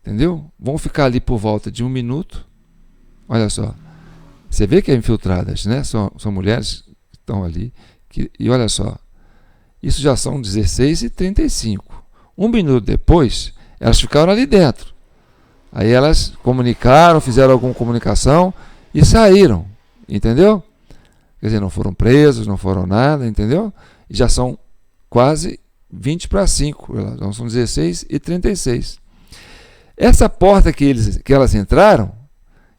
[SPEAKER 1] entendeu? Vão ficar ali por volta de 1 minuto. Olha só, você vê que é infiltradas, né? São mulheres que estão ali, e olha só, isso já são 16h35. 1 minuto depois, elas ficaram ali dentro. Aí elas comunicaram, fizeram alguma comunicação e saíram, entendeu? Quer dizer, não foram presos, não foram nada, entendeu? E já são quase 20:05, então são 16h36. Essa porta que elas entraram,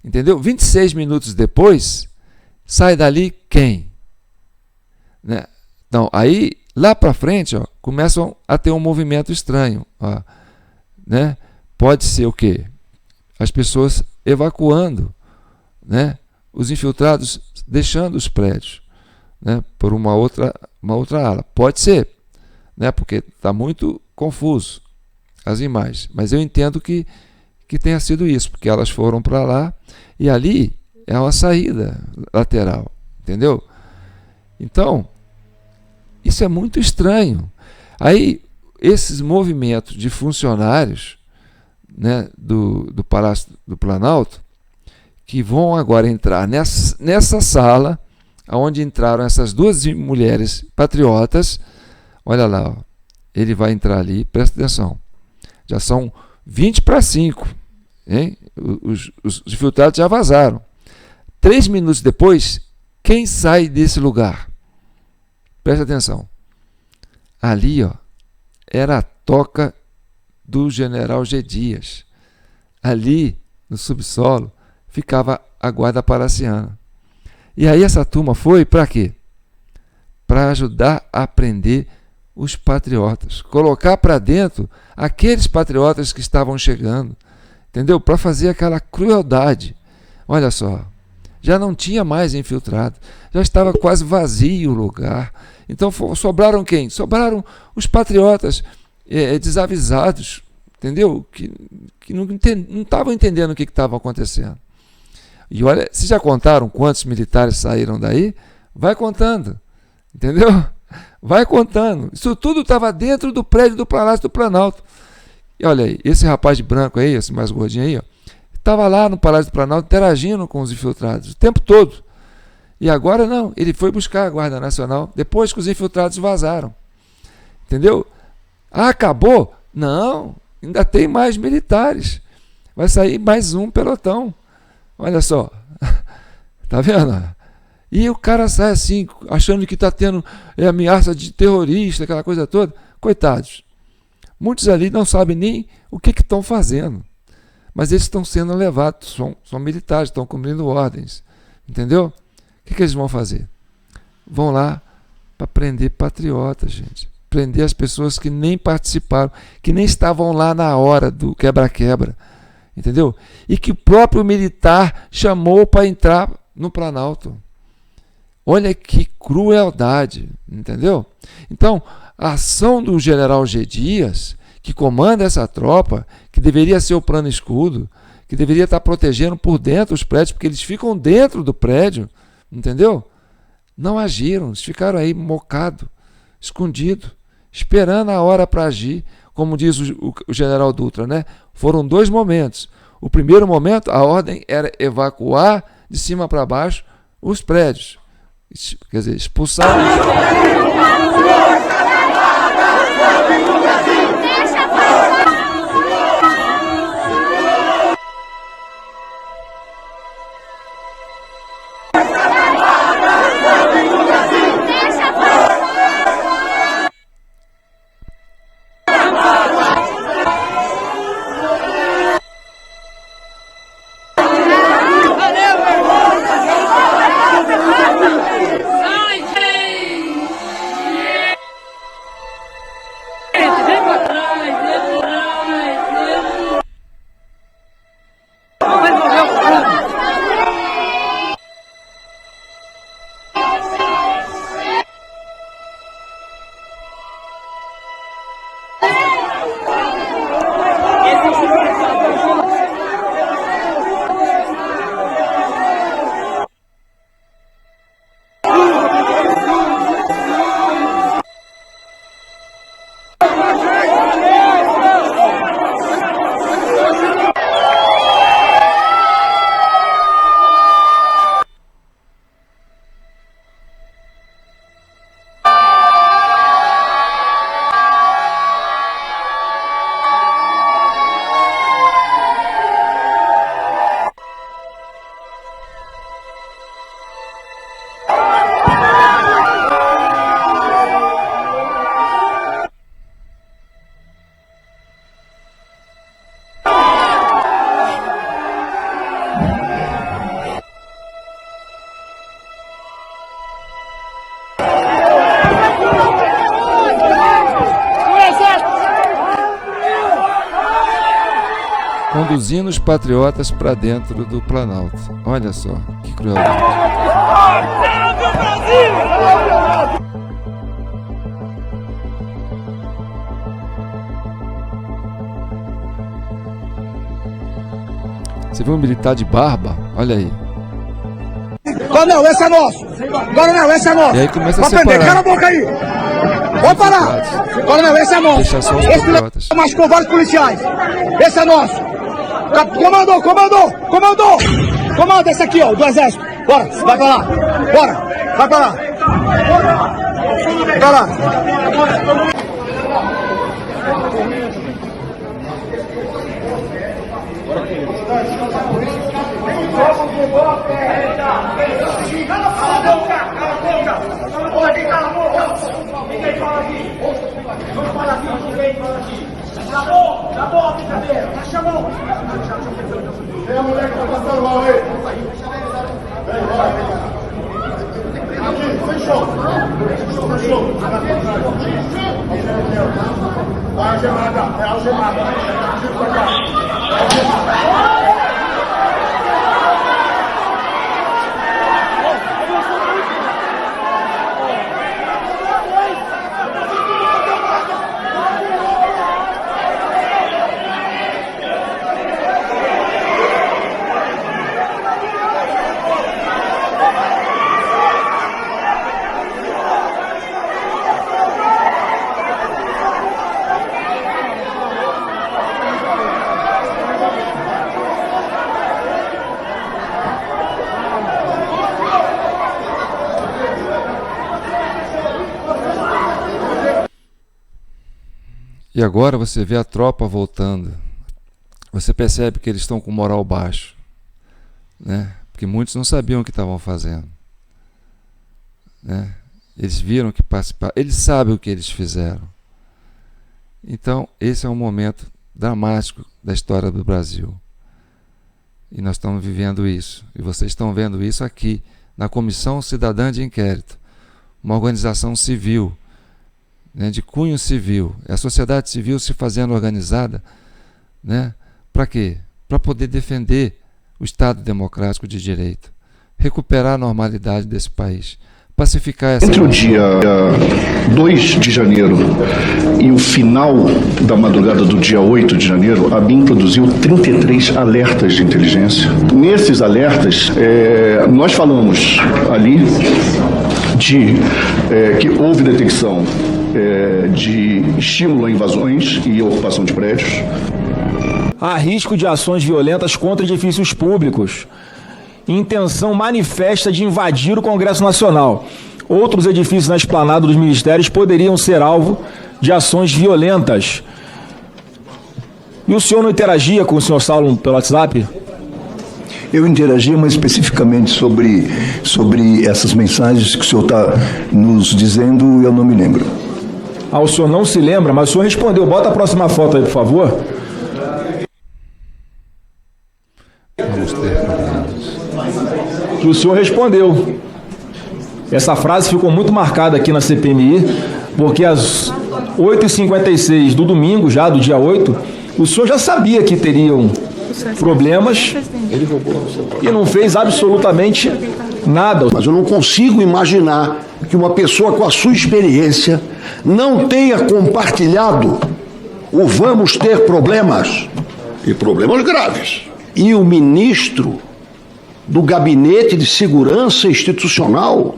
[SPEAKER 1] entendeu? 26 minutos depois, sai dali quem? Né? Então, aí, lá para frente, ó, começam a ter um movimento estranho. Ó, né? Pode ser o quê? As pessoas evacuando, né? Os infiltrados deixando os prédios, né? Por uma outra ala. Pode ser, né? Porque está muito confuso as imagens. Mas eu entendo que tenha sido isso, porque elas foram para lá e ali é uma saída lateral, entendeu? Então, isso é muito estranho. Aí, esses movimentos de funcionários, né, do Palácio do Planalto, que vão agora entrar nessa sala, onde entraram essas duas mulheres patriotas, olha lá, ó, ele vai entrar ali, presta atenção, já são 20:05, hein? Os infiltrados já vazaram. 3 minutos depois, quem sai desse lugar? Presta atenção. Ali, ó, era a toca do general G. Dias. Ali, no subsolo, ficava a guarda palaciana. E aí essa turma foi para quê? Para ajudar a prender os patriotas, colocar para dentro aqueles patriotas que estavam chegando, entendeu? Para fazer aquela crueldade. Olha só, já não tinha mais infiltrado, já estava quase vazio o lugar. Então sobraram quem? Sobraram os patriotas desavisados, entendeu? Que não estavam entendendo o que estava acontecendo. E olha, se já contaram quantos militares saíram daí, vai contando, entendeu? Vai contando. Isso tudo estava dentro do prédio do Palácio do Planalto. E olha aí, esse rapaz de branco aí, esse mais gordinho aí, ó, estava lá no Palácio do Planalto interagindo com os infiltrados o tempo todo. E agora não, ele foi buscar a Guarda Nacional depois que os infiltrados vazaram. Entendeu? Ah, acabou? Não, ainda tem mais militares. Vai sair mais um pelotão. Olha só. Tá vendo? E o cara sai assim, achando que está tendo ameaça de terrorista, aquela coisa toda. Coitados. Muitos ali não sabem nem o que estão fazendo. Mas eles estão sendo levados, são militares, estão cumprindo ordens. Entendeu? O que eles vão fazer? Vão lá para prender patriotas, gente. Prender as pessoas que nem participaram, que nem estavam lá na hora do quebra-quebra. Entendeu? E que o próprio militar chamou para entrar no Planalto. Olha que crueldade, entendeu? Então, a ação do general G. Dias, que comanda essa tropa, que deveria ser o plano escudo, que deveria estar protegendo por dentro os prédios, porque eles ficam dentro do prédio, entendeu? Não agiram, eles ficaram aí mocados, escondidos, esperando a hora para agir, como diz o general Dutra, né? Foram 2 momentos. O primeiro momento, a ordem era evacuar de cima para baixo os prédios. Quer dizer, expulsar conduzindo os patriotas para dentro do Planalto. Olha só, que crueldade. Você viu um militar de barba? Olha aí.
[SPEAKER 18] Coronel, esse é nosso! Coronel, esse é nosso!
[SPEAKER 1] E aí começa a
[SPEAKER 18] separar.
[SPEAKER 1] separar.
[SPEAKER 18] Cala a boca aí! Pode parar! Coronel, esse é nosso!
[SPEAKER 1] Deixa só os
[SPEAKER 18] esse
[SPEAKER 1] patriotas.
[SPEAKER 18] machucou vários policiais! Esse é nosso! Comandou! Comanda esse aqui, ó, do exército! Bora! Vai pra lá! Bora! Vai pra lá! Vai lá! Vamos de boa, Ninguém fala aqui. Não fala aqui, ninguém fala aqui. Acabou a brincadeira. Baixa a mão. Vem a mulher que tá passando mal aí. Vem, vai. Aqui, fechou. Fechou. Vai, algemada. É algemada. Tira pra cá. Algemada.
[SPEAKER 1] E agora você vê a tropa voltando. Você percebe que eles estão com moral baixo, né? Porque muitos não sabiam o que estavam fazendo, né? Eles viram que participaram, eles sabem o que eles fizeram. Então, esse é um momento dramático da história do Brasil. E nós estamos vivendo isso. E vocês estão vendo isso aqui, na Comissão Cidadã de Inquérito, uma organização civil, né, de cunho civil, é a sociedade civil se fazendo organizada, né, para quê? Para poder defender o Estado democrático de direito, recuperar a normalidade desse país, pacificar essa...
[SPEAKER 4] Entre o dia 2 de janeiro e o final da madrugada do dia 8 de janeiro, a BIM produziu 33 alertas de inteligência. Nesses alertas, nós falamos ali de que houve detecção de estímulo a invasões e ocupação de prédios.
[SPEAKER 20] Há risco de ações violentas contra edifícios públicos. Intenção manifesta de invadir o Congresso Nacional. Outros edifícios na esplanada dos ministérios poderiam ser alvo de ações violentas. E o senhor não interagia com o senhor Saulo pelo WhatsApp?
[SPEAKER 4] Eu interagia mais especificamente sobre essas mensagens que o senhor está nos dizendo, eu não me lembro.
[SPEAKER 20] Ah, o senhor não se lembra, mas o senhor respondeu. Bota a próxima foto aí, por favor.
[SPEAKER 1] Vamos ter problemas.
[SPEAKER 20] Que o senhor respondeu. Essa frase ficou muito marcada aqui na CPMI, porque às 8h56 do domingo, já do dia 8, o senhor já sabia que teriam problemas e não fez absolutamente nada.
[SPEAKER 22] Mas eu não consigo imaginar que uma pessoa com a sua experiência não tenha compartilhado o vamos ter problemas, e problemas graves. E o ministro do Gabinete de Segurança Institucional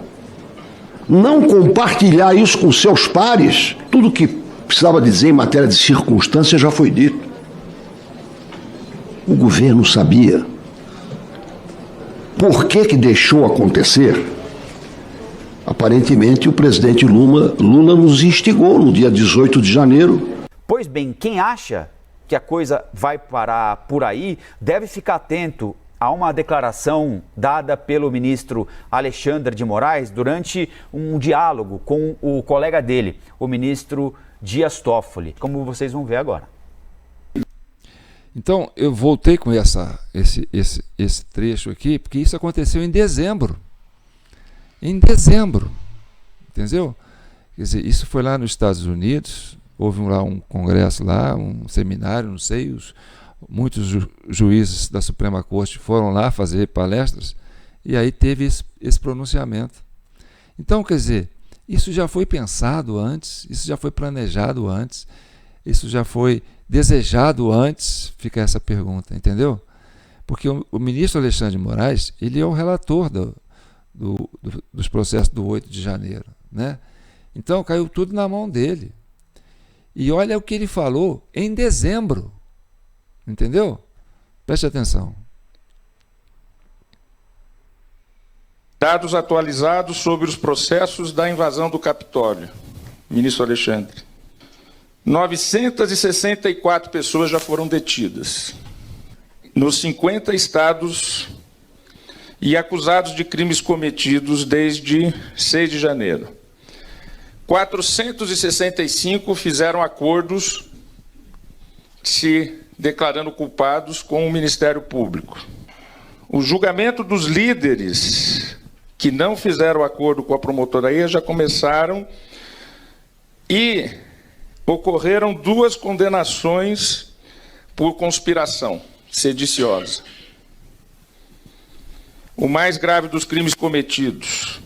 [SPEAKER 22] não compartilhar isso com seus pares. Tudo que precisava dizer em matéria de circunstância já foi dito. O governo sabia. Por que deixou acontecer? Aparentemente, o presidente Lula nos instigou no dia 18 de janeiro.
[SPEAKER 23] Pois bem, quem acha que a coisa vai parar por aí deve ficar atento a uma declaração dada pelo ministro Alexandre de Moraes durante um diálogo com o colega dele, o ministro Dias Toffoli, como vocês vão ver agora.
[SPEAKER 1] Então, eu voltei com esse trecho aqui, porque isso aconteceu em dezembro. Em dezembro, entendeu? Quer dizer, isso foi lá nos Estados Unidos, houve lá um congresso lá, um seminário, não sei, muitos juízes da Suprema Corte foram lá fazer palestras, e aí teve esse pronunciamento. Então, quer dizer, isso já foi pensado antes, isso já foi planejado antes, isso já foi desejado antes, fica essa pergunta, entendeu? Porque o ministro Alexandre de Moraes, ele é o relator dos processos do 8 de janeiro, né? Então caiu tudo na mão dele. E olha o que ele falou em dezembro, entendeu? Preste atenção.
[SPEAKER 24] Dados atualizados sobre os processos da invasão do Capitólio, ministro Alexandre. 964 pessoas já foram detidas. Nos 50 estados e acusados de crimes cometidos desde 6 de janeiro. 465 fizeram acordos se declarando culpados com o Ministério Público. O julgamento dos líderes que não fizeram acordo com a promotoria já começaram e ocorreram 2 condenações por conspiração sediciosa. O mais grave dos crimes cometidos.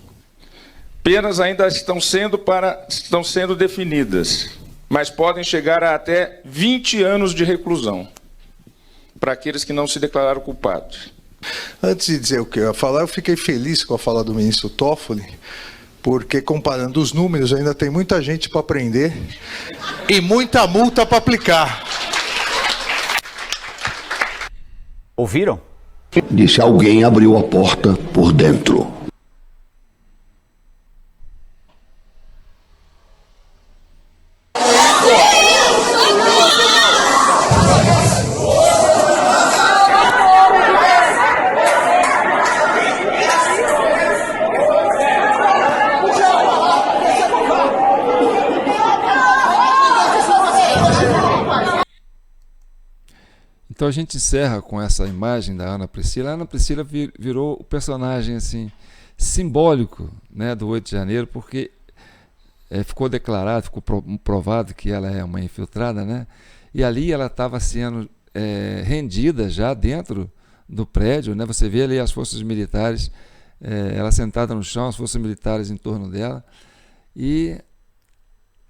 [SPEAKER 24] Penas ainda estão sendo definidas, mas podem chegar a até 20 anos de reclusão para aqueles que não se declararam culpados.
[SPEAKER 5] Antes de dizer o que eu ia falar, eu fiquei feliz com a fala do ministro Toffoli, porque comparando os números ainda tem muita gente para prender e muita multa para aplicar.
[SPEAKER 23] Ouviram?
[SPEAKER 22] Disse: alguém abriu a porta por dentro.
[SPEAKER 1] Então a gente encerra com essa imagem da Ana Priscila. A Ana Priscila virou o personagem assim, simbólico, né, do 8 de janeiro, porque ficou declarado, ficou provado que ela é uma infiltrada, né? E ali ela estava sendo rendida já dentro do prédio, né? Você vê ali as forças militares, ela sentada no chão, as forças militares em torno dela. E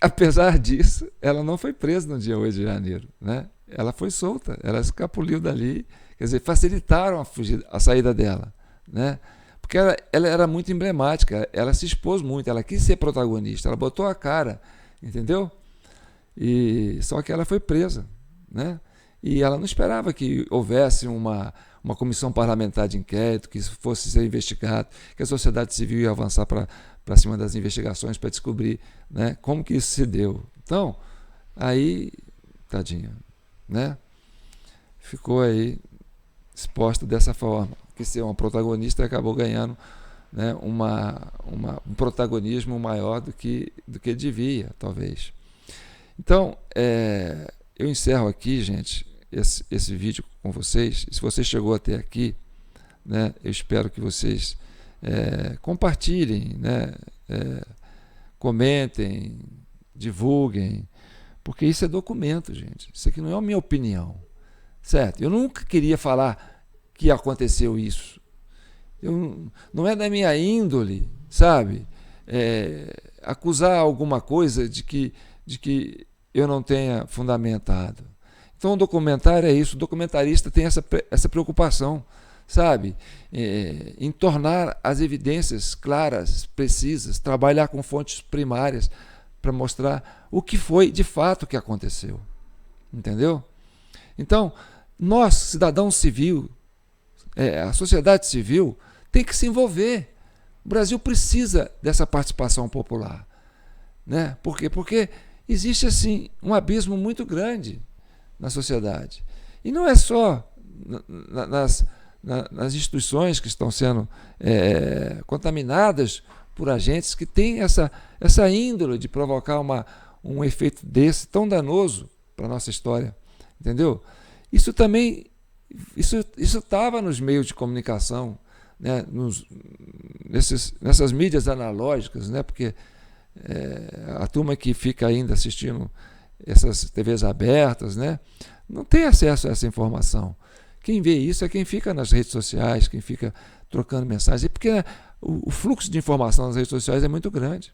[SPEAKER 1] apesar disso, ela não foi presa no dia 8 de janeiro, né? Ela foi solta, ela escapuliu dali, quer dizer, facilitaram a saída dela, né? Porque ela era muito emblemática, ela se expôs muito, ela quis ser protagonista, ela botou a cara, entendeu? E só que ela foi presa, né? E ela não esperava que houvesse uma comissão parlamentar de inquérito, que isso fosse ser investigado, que a sociedade civil ia avançar para cima das investigações para descobrir, né, como que isso se deu. Então, aí, tadinha, né? Ficou aí exposta dessa forma, que ser uma protagonista acabou ganhando, né, um protagonismo maior do que devia, talvez. Então, eu encerro aqui, gente, esse vídeo com vocês. Se você chegou até aqui, né, eu espero que vocês compartilhem, né, comentem, divulguem, porque isso é documento, gente. Isso aqui não é a minha opinião, certo? Eu nunca queria falar que aconteceu isso. Não é da minha índole, sabe? Acusar alguma coisa de que eu não tenha fundamentado. Então o documentário é isso. O documentarista tem essa preocupação, sabe? Em tornar as evidências claras, precisas, trabalhar com fontes primárias para mostrar o que foi de fato que aconteceu. Entendeu? Então, nós, cidadão civil, a sociedade civil, tem que se envolver. O Brasil precisa dessa participação popular, né? Por quê? Porque existe assim um abismo muito grande na sociedade. E não é só nas instituições que estão sendo contaminadas por agentes que têm essa índole de provocar um efeito desse tão danoso para a nossa história. Entendeu? Isso também estava nos meios de comunicação, né, nessas mídias analógicas, né, porque a turma que fica ainda assistindo essas TVs abertas, né, não tem acesso a essa informação. Quem vê isso é quem fica nas redes sociais, quem fica trocando mensagens, porque o fluxo de informação nas redes sociais é muito grande.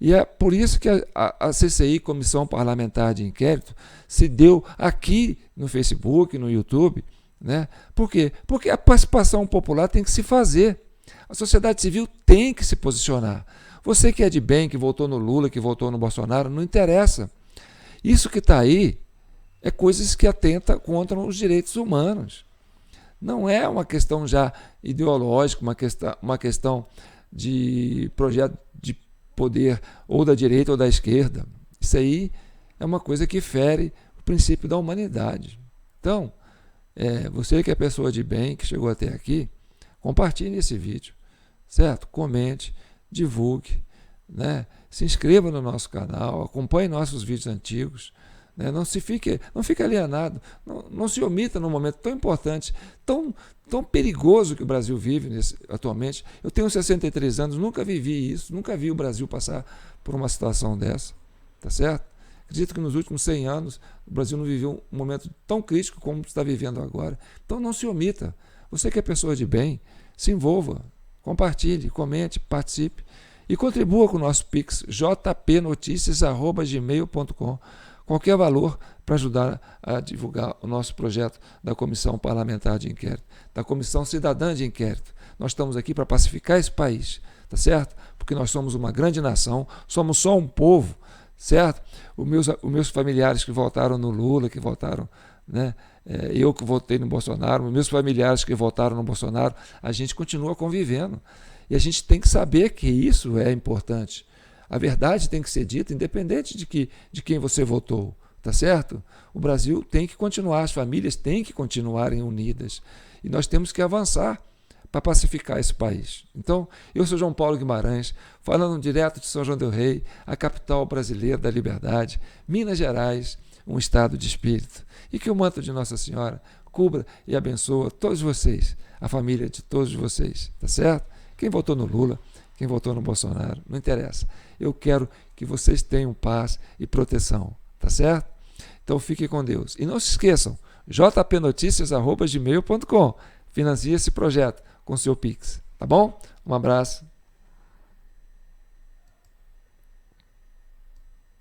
[SPEAKER 1] E é por isso que a CCI, Comissão Parlamentar de Inquérito, se deu aqui no Facebook, no YouTube, né? Por quê? Porque a participação popular tem que se fazer. A sociedade civil tem que se posicionar. Você que é de bem, que votou no Lula, que votou no Bolsonaro, não interessa. Isso que está aí é coisas que atentam contra os direitos humanos. Não é uma questão já ideológica, uma questão de projeto de poder ou da direita ou da esquerda. Isso aí é uma coisa que fere o princípio da humanidade. Então, você que é pessoa de bem, que chegou até aqui, compartilhe esse vídeo, certo? Comente, divulgue, né? Se inscreva no nosso canal, acompanhe nossos vídeos antigos, né? Não fique alienado, não se omita num momento tão importante, tão perigoso que o Brasil vive atualmente. Eu tenho 63 anos, nunca vivi isso, nunca vi o Brasil passar por uma situação dessa, tá certo? Acredito que nos últimos 100 anos o Brasil não viveu um momento tão crítico como está vivendo agora. Então não se omita. Você que é pessoa de bem, se envolva, compartilhe, comente, participe e contribua com o nosso Pix, jpnoticias@gmail.com. Qualquer valor para ajudar a divulgar o nosso projeto da Comissão Parlamentar de Inquérito, da Comissão Cidadã de Inquérito. Nós estamos aqui para pacificar esse país, tá certo? Porque nós somos uma grande nação, somos só um povo, certo? Os meus familiares que votaram no Lula, que votaram, né? Eu que votei no Bolsonaro, os meus familiares que votaram no Bolsonaro, a gente continua convivendo. E a gente tem que saber que isso é importante. A verdade tem que ser dita, independente de quem você votou, tá certo? O Brasil tem que continuar, as famílias têm que continuarem unidas. E nós temos que avançar para pacificar esse país. Então, eu sou João Paulo Guimarães, falando direto de São João del Rei, a capital brasileira da liberdade, Minas Gerais, um estado de espírito. E que o manto de Nossa Senhora cubra e abençoe todos vocês, a família de todos vocês, tá certo? Quem votou no Lula, quem votou no Bolsonaro, não interessa. Eu quero que vocês tenham paz e proteção, tá certo? Então fiquem com Deus. E não se esqueçam, jpnoticias@gmail.com. Financie esse projeto com seu Pix, tá bom? Um abraço.